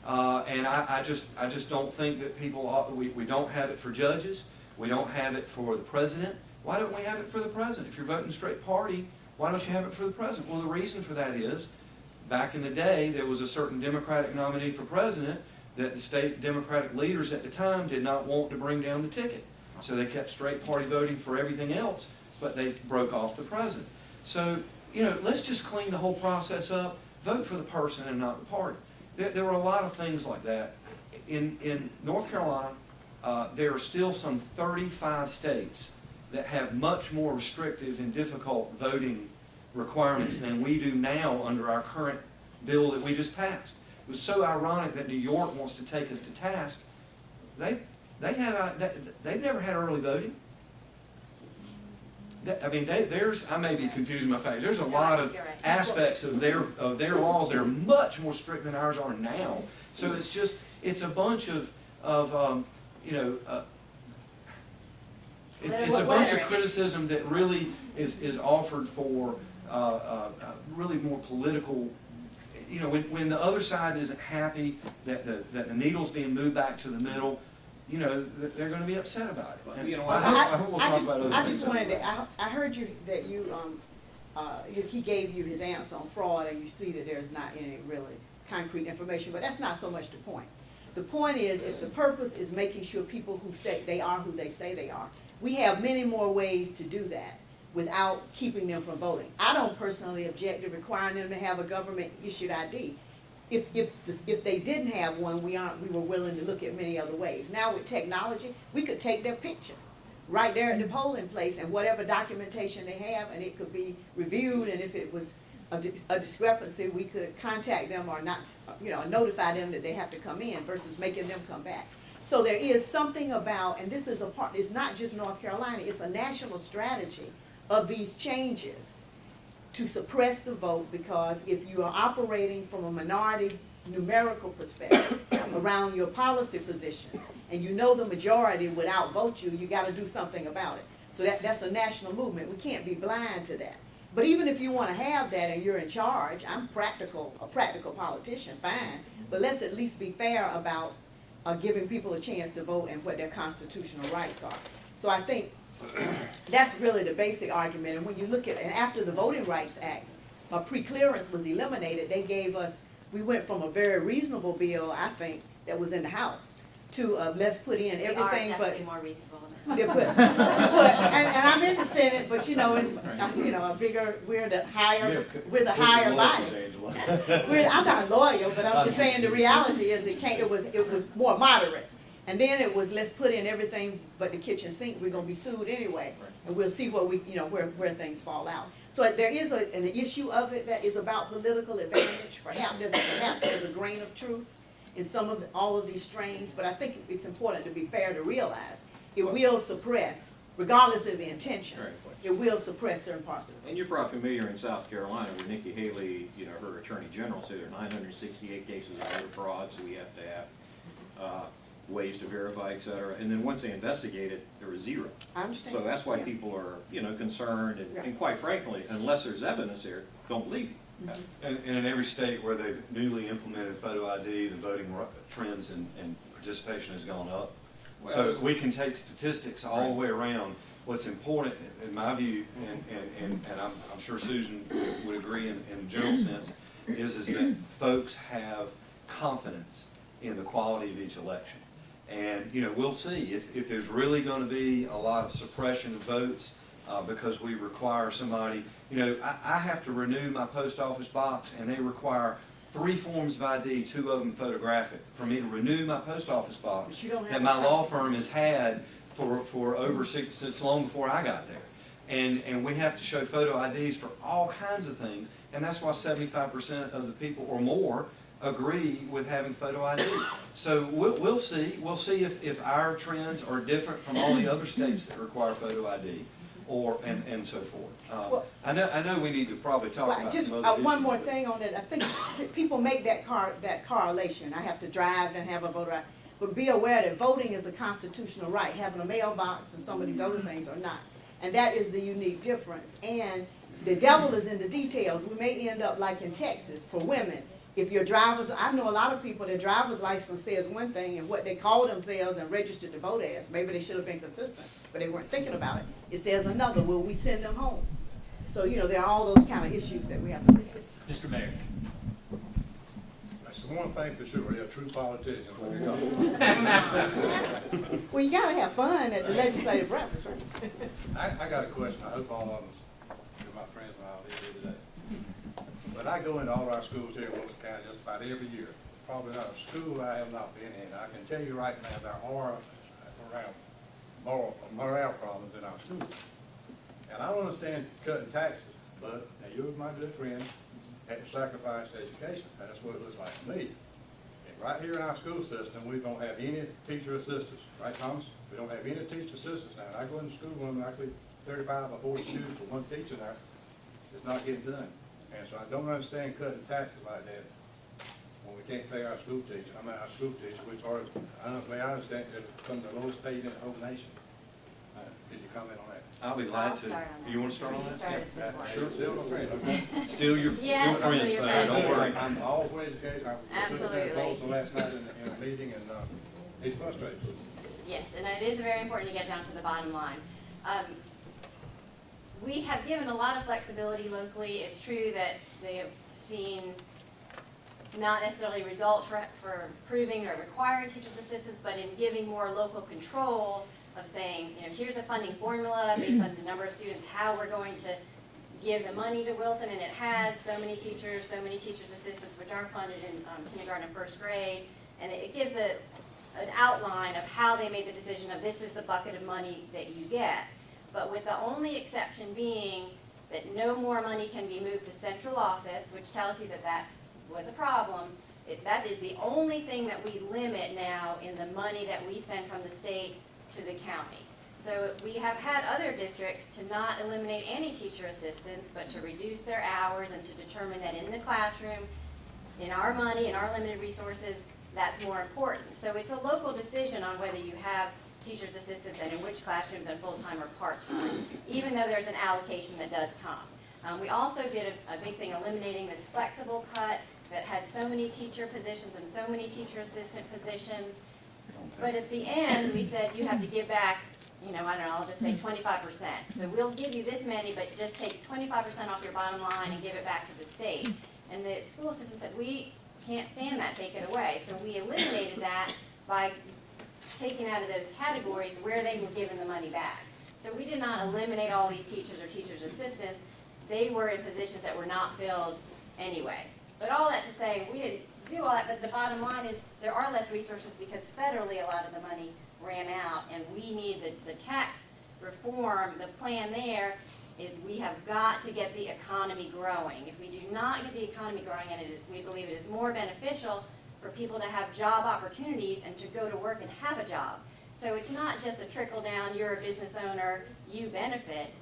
And I just don't think that people ought. We don't have it for judges. We don't have it for the president. Why don't we have it for the president? If you're voting straight party, why don't you have it for the president? Well, the reason for that is, back in the day, there was a certain Democratic nominee for president that the state Democratic leaders at the time did not want to bring down the ticket. So they kept straight party voting for everything else, but they broke off the president. So, let's just clean the whole process up, vote for the person and not the party. There were a lot of things like that. In North Carolina, there are still some 35 states that have much more restrictive and difficult voting requirements than we do now under our current bill that we just passed. It was so ironic that New York wants to take us to task. They've never had early voting. I may be confusing my facts. There's a lot of aspects of their laws that are much more strict than ours are now. So it's a bunch of it's a bunch of criticism that really is offered for really more political. When the other side isn't happy that the needle's being moved back to the middle, they're going to be upset about it. And I hope we'll talk about other things. I just wanted to. I heard that he gave you his answer on fraud, and you see that there's not any really concrete information, but that's not so much the point. The point is, if the purpose is making sure people who say they are who they say they are, we have many more ways to do that without keeping them from voting. I don't personally object to requiring them to have a government-issued ID. If they didn't have one, we were willing to look at many other ways. Now with technology, we could take their picture right there at the polling place and whatever documentation they have, and it could be reviewed, and if it was a discrepancy, we could contact them or not, notify them that they have to come in versus making them come back. So there is something about, and this is a part, it's not just North Carolina, it's a national strategy of these changes to suppress the vote, because if you are operating from a minority numerical perspective around your policy positions, and you know the majority would outvote you, you got to do something about it. So that's a national movement. We can't be blind to that. But even if you want to have that and you're in charge, I'm a practical politician, fine. But let's at least be fair about giving people a chance to vote and what their constitutional rights are. So I think that's really the basic argument. And when you look at, and after the Voting Rights Act, pre-clearance was eliminated, we went from a very reasonable bill, I think, that was in the House, to let's put in everything but. We are definitely more reasonable than and I'm in the Senate, but it's a bigger, we're the higher body. I'm not a lawyer, but I'm just saying the reality is it was more moderate. And then it was, let's put in everything but the kitchen sink, we're gonna be sued anyway, and we'll see where where things fall out. So there is an issue of it that is about political advantage. Perhaps there's a grain of truth in all of these strains, but I think it's important to be fair to realize it will suppress, regardless of the intention, it will suppress certain parts of it. And you're probably familiar in South Carolina where Nikki Haley, her attorney general said there are 968 cases of voter fraud, so we have to have ways to verify, et cetera. And then once they investigate it, there was zero. I understand. So that's why people are, concerned, and quite frankly, unless there's evidence there, don't believe you. And in every state where they've newly implemented photo ID, the voting trends and participation has gone up. So we can take statistics all the way around. What's important, in my view, and I'm sure Susan would agree in a general sense, is that folks have confidence in the quality of each election. And, we'll see if there's really going to be a lot of suppression of votes because we require somebody, I have to renew my post office box, and they require 3 forms of ID, 2 of them photographic, for me to renew my post office box that my law firm has had for over since long before I got there. And we have to show photo IDs for all kinds of things, and that's why 75% of the people or more agree with having photo ID. So we'll see. We'll see if our trends are different from all the other states that require photo ID, and so forth. I know we need to probably talk about just some other one issues, more thing on it. I think people make that correlation. I have to drive and have a voter ID. But be aware that voting is a constitutional right. Having a mailbox and some of these other things are not. And that is the unique difference. And the devil is in the details. We may end up like in Texas for women. If your I know a lot of people, their driver's license says one thing and what they call themselves and registered to vote as, maybe they should have been consistent, but they weren't thinking about it. It says another, will we send them home? So, there are all those kind of issues that we have to look at. Mr. Mayor. That's the one thing for sure, they're true politicians. Well, you got to have fun at the legislative breakfast, right? I got a question. I hope all of them, my friends and I'll leave here today. But I go into all our schools here in Wilson County just about every year. Probably not a school I have not been in. I can tell you right now there are around morale problems in our schools. And I don't understand cutting taxes, but now you're my good friend, had to sacrifice education. That's what it looks like to me. And right here in our school system, we don't have any teacher assistants, right, Thomas? We don't have any teacher assistants now. I go into school when actually 35 or 40 students for one teacher there. It's not getting done. And so I don't understand cutting taxes like that when we can't pay our school teachers. Our school teachers, which are, I understand, they're some of the lowest paid in the whole nation. Did you comment on that? I'll be glad to. You want to start on that? Sure, still no friend, okay? Still your Yes, still friends still your there, don't friends. worry. I'm always educated. I was Absolutely. there also last night in a meeting, and he's frustrated. Yes, and it is very important to get down to the bottom line. We have given a lot of flexibility locally. It's true that they have seen not necessarily results for approving or requiring teachers' assistants, but in giving more local control of saying, you know, here's a funding formula based on the number of students, how we're going to give the money to Wilson, and it has so many teachers assistants, which are funded in kindergarten and first grade, and it gives an outline of how they made the decision of this is the bucket of money that you get. But with the only exception being that no more money can be moved to central office, which tells you that that was a problem. That is the only thing that we limit now in the money that we send from the state to the county. So we have had other districts to not eliminate any teacher assistants, but to reduce their hours and to determine that in the classroom, in our money, in our limited resources, that's more important. So it's a local decision on whether you have teachers assistants and in which classrooms and full-time or part-time, even though there's an allocation that does come. We also did a big thing eliminating this flexible cut that had so many teacher positions and so many teacher assistant positions. But at the end, we said you have to give back, you know, I don't know, I'll just say 25%. So we'll give you this many, but just take 25% off your bottom line and give it back to the state. And the school system said, we can't stand that, take it away. So we eliminated that by taking out of those categories where they were given the money back. So we did not eliminate all these teachers or teachers' assistants. They were in positions that were not filled anyway. But all that to say, we didn't do all that, but the bottom line is there are less resources because federally a lot of the money ran out, and we need the tax reform. The plan there is we have got to get the economy growing. If we do not get the economy growing, and we believe it is more beneficial for people to have job opportunities and to go to work and have a job. So it's not just a trickle down, you're a business owner, you benefit.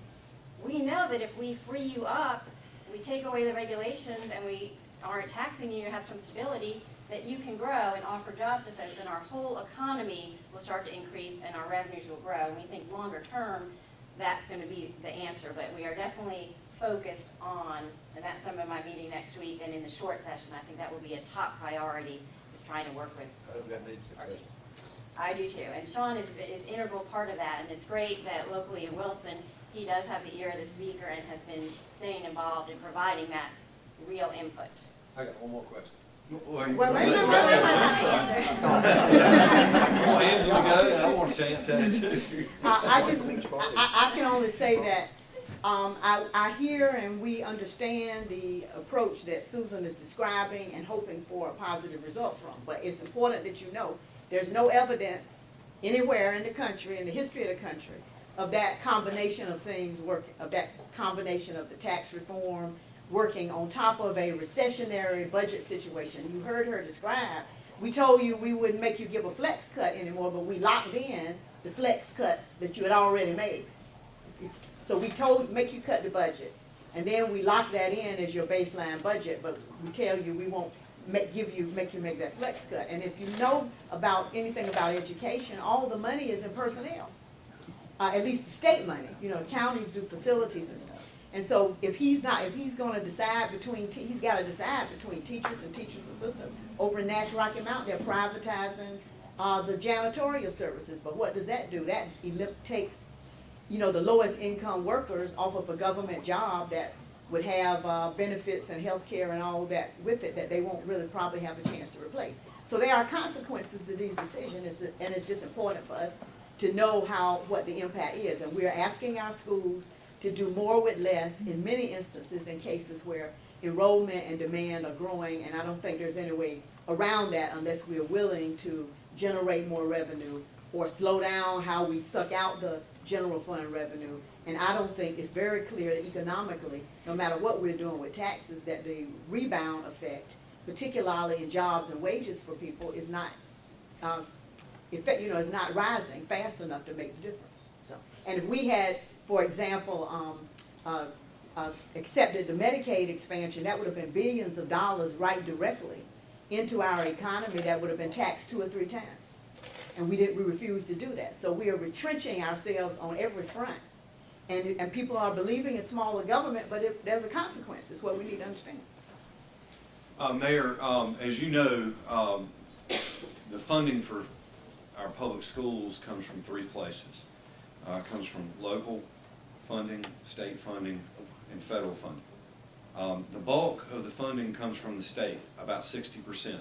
We know that if we free you up, we take away the regulations and we aren't taxing you, you have some stability, that you can grow and offer jobs to folks, and our whole economy will start to increase and our revenues will grow. And we think longer term, that's going to be the answer. But we are definitely focused on, and that's some of my meeting next week, and in the short session, I think that will be a top priority, is trying to work with. I do too. And Sean is integral part of that, and it's great that locally in Wilson, he does have the ear of the speaker and has been staying involved in providing that real input. I got one more question. Well, I want a chance at it too. I can only say that I hear and we understand the approach that Susan is describing and hoping for a positive result from. But it's important that you know there's no evidence anywhere in the country, in the history of the country, of that combination of things working, of that combination of the tax reform working on top of a recessionary budget situation. You heard her describe. We told you we wouldn't make you give a flex cut anymore, but we locked in the flex cuts that you had already made. So we told, make you cut the budget. And then we locked that in as your baseline budget, but we tell you we won't make you make that flex cut. And if you know about anything about education, all the money is in personnel. At least the state money. You know, counties do facilities and stuff. And so if he's going to decide between, he's got to decide between teachers and teachers' assistants. Over in Nash Rocky Mountain, they're privatizing the janitorial services. But what does that do? That takes, you know, the lowest income workers off of a government job that would have benefits and health care and all that with it that they won't really probably have a chance to replace. So there are consequences to these decisions, and it's just important for us to know what the impact is. And we're asking our schools to do more with less in many instances in cases where enrollment and demand are growing, and I don't think there's any way around that unless we're willing to generate more revenue or slow down how we suck out the general fund revenue. And I don't think it's very clear that economically, no matter what we're doing with taxes, that the rebound effect, particularly in jobs and wages for people, is not, is not rising fast enough to make the difference. So, and if we had, for example, accepted the Medicaid expansion, that would have been billions of dollars right directly into our economy that would have been taxed 2 or 3 times. And we refused to do that. So we are retrenching ourselves on every front. And people are believing in smaller government, but there's a consequence. It's what we need to understand. Mayor, as you know, the funding for our public schools comes from 3 places. It comes from local funding, state funding, and federal funding. The bulk of the funding comes from the state, about 60%.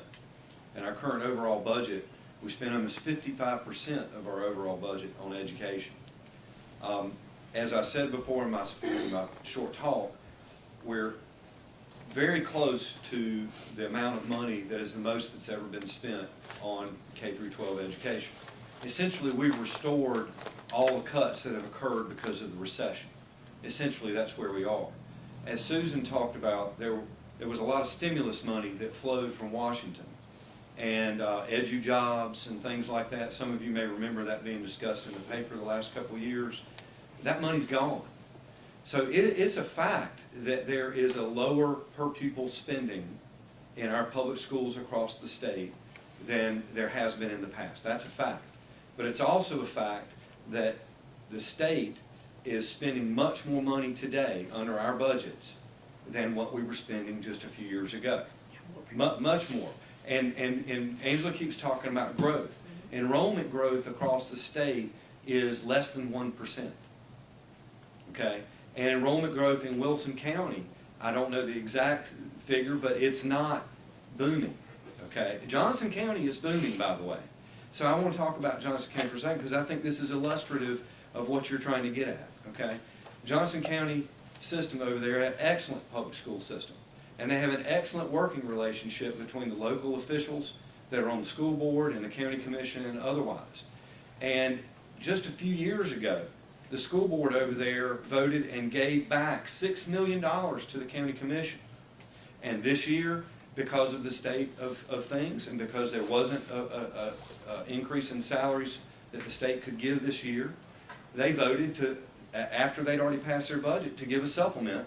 In our current overall budget, we spend almost 55% of our overall budget on education. As I said before in my short talk, we're very close to the amount of money that is the most that's ever been spent on K through 12 education. Essentially, we've restored all the cuts that have occurred because of the recession. Essentially, that's where we are. As Susan talked about, there was a lot of stimulus money that flowed from Washington, and edu-jobs and things like that. Some of you may remember that being discussed in the paper the last couple of years. That money's gone. So it's a fact that there is a lower per pupil spending in our public schools across the state than there has been in the past. That's a fact. But it's also a fact that the state is spending much more money today under our budgets than what we were spending just a few years ago. Much more. And Angela keeps talking about growth. Enrollment growth across the state is less than 1%. Okay? And enrollment growth in Wilson County, I don't know the exact figure, but it's not booming. Okay? Johnson County is booming, by the way. So I want to talk about Johnson County for a second because I think this is illustrative of what you're trying to get at. Okay? Johnson County system over there, an excellent public school system. And they have an excellent working relationship between the local officials that are on the school board and the county commission and otherwise. And just a few years ago, the school board over there voted and gave back $6 million to the county commission. And this year, because of the state of things and because there wasn't an increase in salaries that the state could give this year, they voted to, after they'd already passed their budget, to give a supplement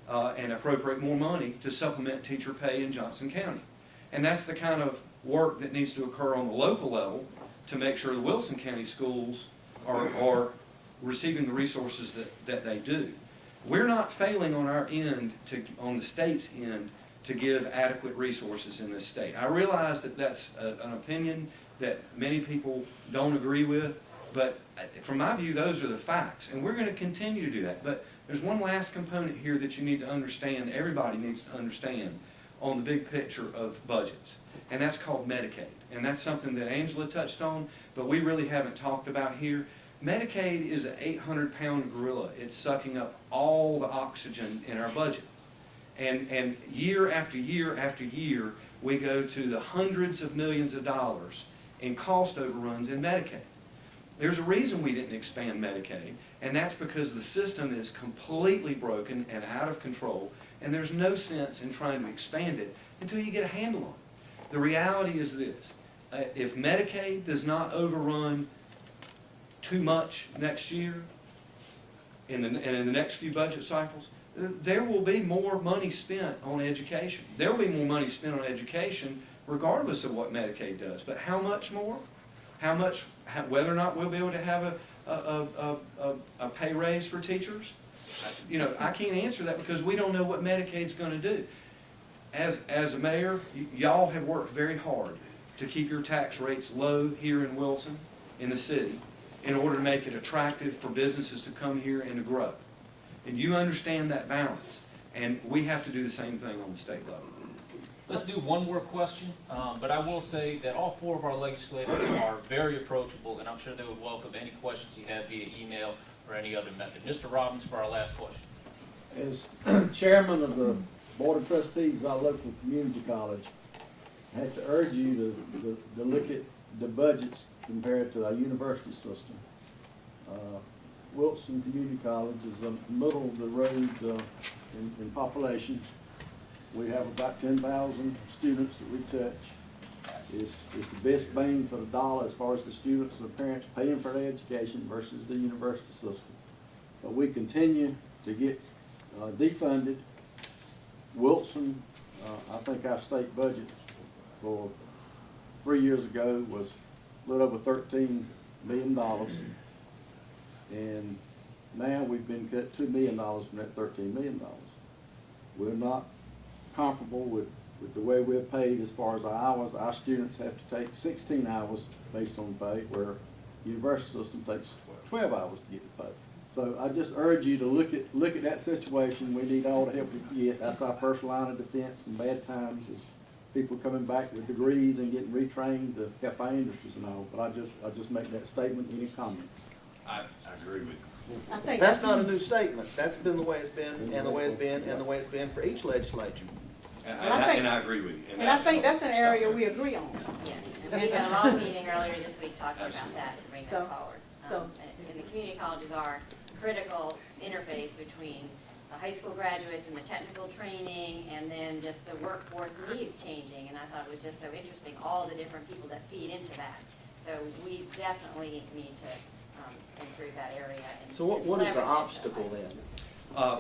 and appropriate more money to supplement teacher pay in Johnson County. And that's the kind of work that needs to occur on the local level to make sure the Wilson County schools are receiving the resources that they do. We're not failing on our end, on the state's end, to give adequate resources in this state. I realize that that's an opinion that many people don't agree with, but from my view, those are the facts, and we're going to continue to do that. But there's one last component here that you need to understand, everybody needs to understand, on the big picture of budgets, and that's called Medicaid. And that's something that Angela touched on, but we really haven't talked about here. Medicaid is an 800-pound gorilla. It's sucking up all the oxygen in our budget. And year after year after year, we go to the hundreds of millions of dollars in cost overruns in Medicaid. There's a reason we didn't expand Medicaid, and that's because the system is completely broken and out of control, and there's no sense in trying to expand it until you get a handle on it. The reality is this. If Medicaid does not overrun too much next year, and in the next few budget cycles, there will be more money spent on education. There will be more money spent on education regardless of what Medicaid does. But how much more? How much, whether or not we'll be able to have a pay raise for teachers? You know, I can't answer that because we don't know what Medicaid's going to do. As a mayor, y'all have worked very hard to keep your tax rates low here in Wilson, in the city, in order to make it attractive for businesses to come here and to grow. And you understand that balance. And we have to do the same thing on the state level. Let's do one more question, but I will say that all four of our legislators are very approachable, and I'm sure they would welcome any questions you have via email or any other method. Mr. Robbins for our last question. As chairman of the Board of Trustees of our local community college, I have to urge you to look at the budgets compared to our university system. Wilson Community College is a middle of the road in population. We have about 10,000 students that we touch. It's the best bang for the dollar as far as the students and the parents paying for their education versus the university system. But we continue to get defunded. Wilson, I think our state budget for 3 years ago was a little over $13 million. And now we've been cut $2 million from that $13 million. We're not comparable with the way we're paid as far as our hours. Our students have to take 16 hours based on pay, where the university system takes 12 hours to get the pay. So I just urge you to look at that situation. We need all the help we can get. That's our first line of defense in bad times, is people coming back with degrees and getting retrained to help our industries and all. But I just make that statement. Any comments? I agree with you. I think That's not a new statement. That's been the way it's been, and the way it's been, and the way it's been for each legislature. And I think- I agree with you. And I think that's an area we agree on. Yes, and we had a long meeting earlier this week talking about that to bring So- that forward. so- And the community colleges are critical interface between the high school graduates and the technical training, and then just the workforce needs changing. And I thought it was just so interesting, all the different people that feed into that. So we definitely need to improve that area. And So what is the leverage it. obstacle then?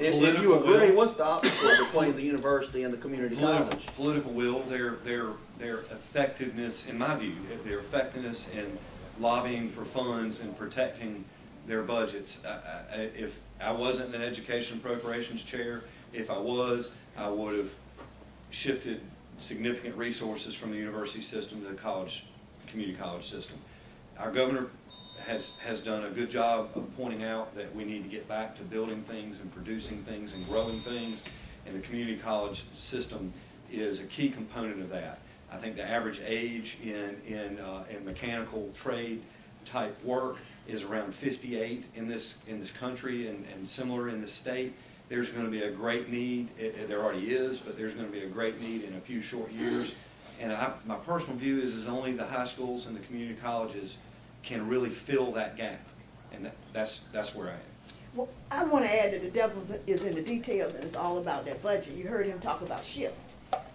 If Political you agree, will. what's the obstacle between the university and the community college? Political will, their effectiveness, in my view, their effectiveness in lobbying for funds and protecting their budgets. If I wasn't an education appropriations chair, if I was, I would have shifted significant resources from the university system to the college, community college system. Our governor has done a good job of pointing out that we need to get back to building things and producing things and growing things, and the community college system is a key component of that. I think the average age in mechanical trade type work is around 58 in this country, and similar in the state. There's going to be a great need. There already is, but there's going to be a great need in a few short years. And my personal view is only the high schools and the community colleges can really fill that gap, and that's where I am. Well, I want to add that the devil is in the details, and it's all about that budget. You heard him talk about shift.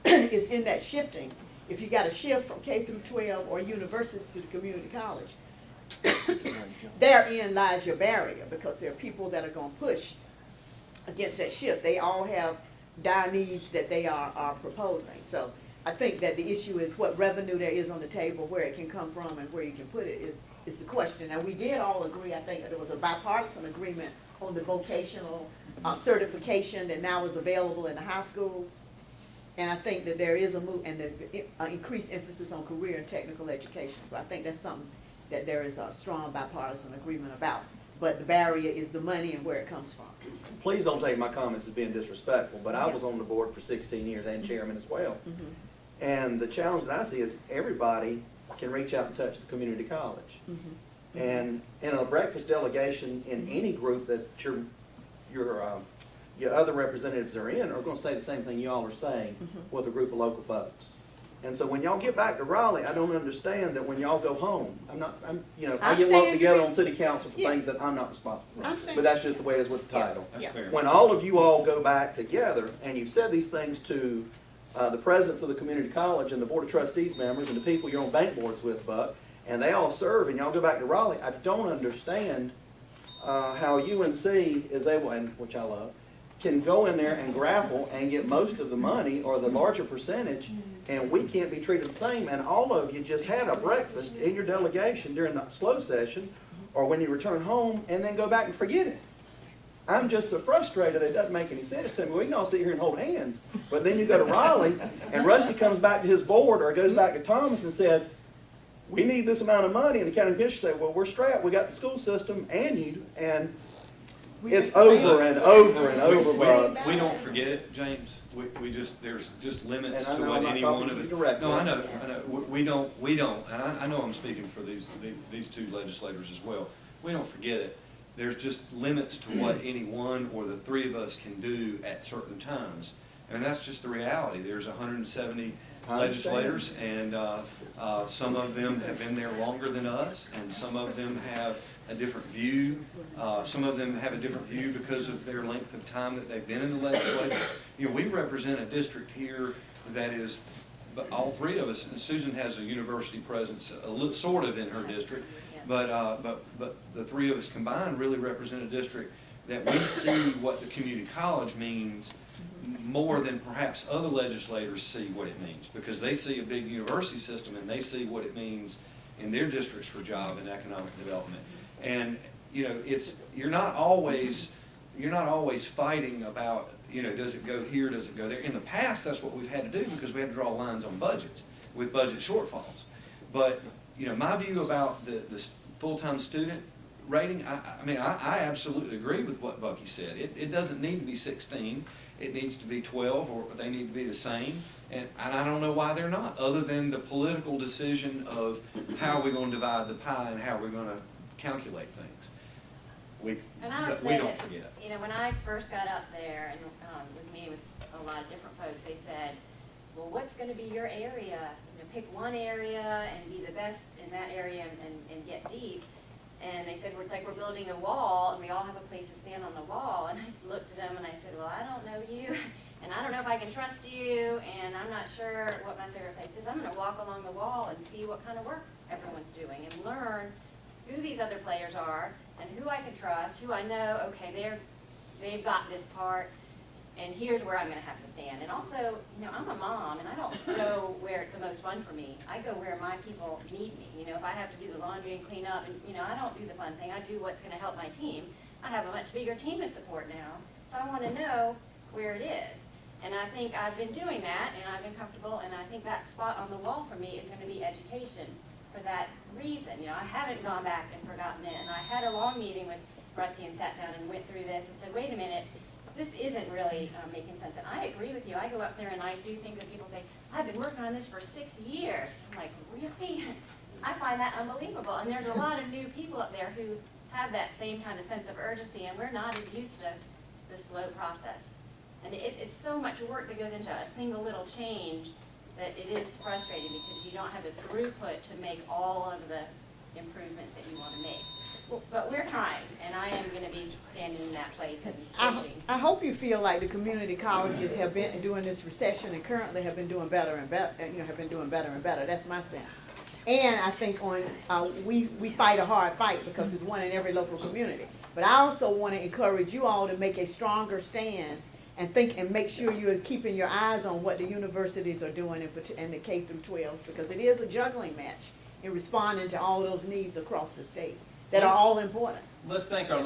It's in that shifting. If you got a shift from K through 12 or universities to the community college, therein lies your barrier, because there are people that are going to push against that shift. They all have dire needs that they are proposing. So I think that the issue is what revenue there is on the table, where it can come from, and where you can put it is the question. And we did all agree, I think, that there was a bipartisan agreement on the vocational certification that now is available in the high schools. And I think that there is a move, and the increased emphasis on career and technical education. So I think that's something that there is a strong bipartisan agreement about. But the barrier is the money and where it comes from. Please don't take my comments as being disrespectful, but I was on the board for 16 years and chairman as well. And the challenge that I see is everybody can reach out and touch the community college. And in a breakfast delegation in any group that your other representatives are in are going to say the same thing y'all are saying with a group of local folks. And so when y'all get back to Raleigh, I don't understand that when y'all go home, I get lumped together on city council for things that I'm not responsible for. But that's just the way it is with the title. That's fair. When all of you all go back together and you've said these things to the presidents of the community college and the board of trustees members and the people you're on bank boards with, Buck, and they all serve and y'all go back to Raleigh, I don't understand how UNC is able, and which I love, can go in there and grapple and get most of the money or the larger percentage, and we can't be treated the same. And all of you just had a breakfast in your delegation during the slow session or when you return home and then go back and forget it. I'm just so frustrated, it doesn't make any sense to me. We can all sit here and hold hands, but then you go to Raleigh and Rusty comes back to his board or goes back to Thomas and says, we need this amount of money, and the county commissioner say, well, we're strapped, we got the school system and you, and it's over and over and over, Bud. We don't forget it, James. We just, there's just limits And I to know what I'm not any talking one to of you it. directly. No, I know. We don't, and I know I'm speaking for these two legislators as well. We don't forget it. There's just limits to what any one or the three of us can do at certain times. And that's just the reality. There's 170 legislators, and some of them have been there longer than us, and some of them have a different view. Some of them have a different view because of their length of time that they've been in the legislature. We represent a district here that is, but all three of us, and Susan has a university presence, sort of in her district, but the three of us combined really represent a district that we see what the community college means more than perhaps other legislators see what it means, because they see a big university system and they see what it means in their districts for job and economic development. And you're not always fighting about, does it go here, does it go there? In the past, that's what we've had to do because we had to draw lines on budgets with budget shortfalls. But my view about the full-time student rating, I mean, I absolutely agree with what Bucky said. It doesn't need to be 16. It needs to be 12, or they need to be the same. And I don't know why they're not, other than the political decision of how we're going to divide the pie and how we're going to calculate things. And I would We say don't that, forget. you know, when I first got up there and was meeting with a lot of different folks, they said, well, what's going to be your area? You know, pick one area and be the best in that area and get deep. And they said, well, it's like we're building a wall and we all have a place to stand on the wall. And I looked at them and I said, well, I don't know you. And I don't know if I can trust you. And I'm not sure what my favorite place is. I'm going to walk along the wall and see what kind of work everyone's doing and learn who these other players are and who I can trust, who I know, okay, they've got this part, and here's where I'm going to have to stand. And also, you know, I'm a mom, and I don't go where it's the most fun for me. I go where my people need me. You know, if I have to do the laundry and clean up, and, you know, I don't do the fun thing. I do what's going to help my team. I have a much bigger team to support now, so I want to know where it is. And I think I've been doing that, and I've been comfortable, and I think that spot on the wall for me is going to be education. For that reason, you know, I haven't gone back and forgotten it. And I had a long meeting with Rusty and sat down and went through this and said, wait a minute, this isn't really making sense. And I agree with you. I go up there and I do think that people say, I've been working on this for 6 years. I'm like, really? I find that unbelievable. And there's a lot of new people up there who have that same kind of sense of urgency, and we're not as used to the slow process. And it's so much work that goes into a single little change that it is frustrating because you don't have the throughput to make all of the improvements that you want to make. But we're trying, and I am going to be standing in that place and pushing. I hope you feel like the community colleges have been doing this recession and currently have been doing better and better. You know, have been doing better and better. That's my sense. And I think we fight a hard fight because it's one in every local community. But I also want to encourage you all to make a stronger stand and think and make sure you're keeping your eyes on what the universities are doing and the K through 12s, because it is a juggling match in responding to all those needs across the state that are all important. Let's thank our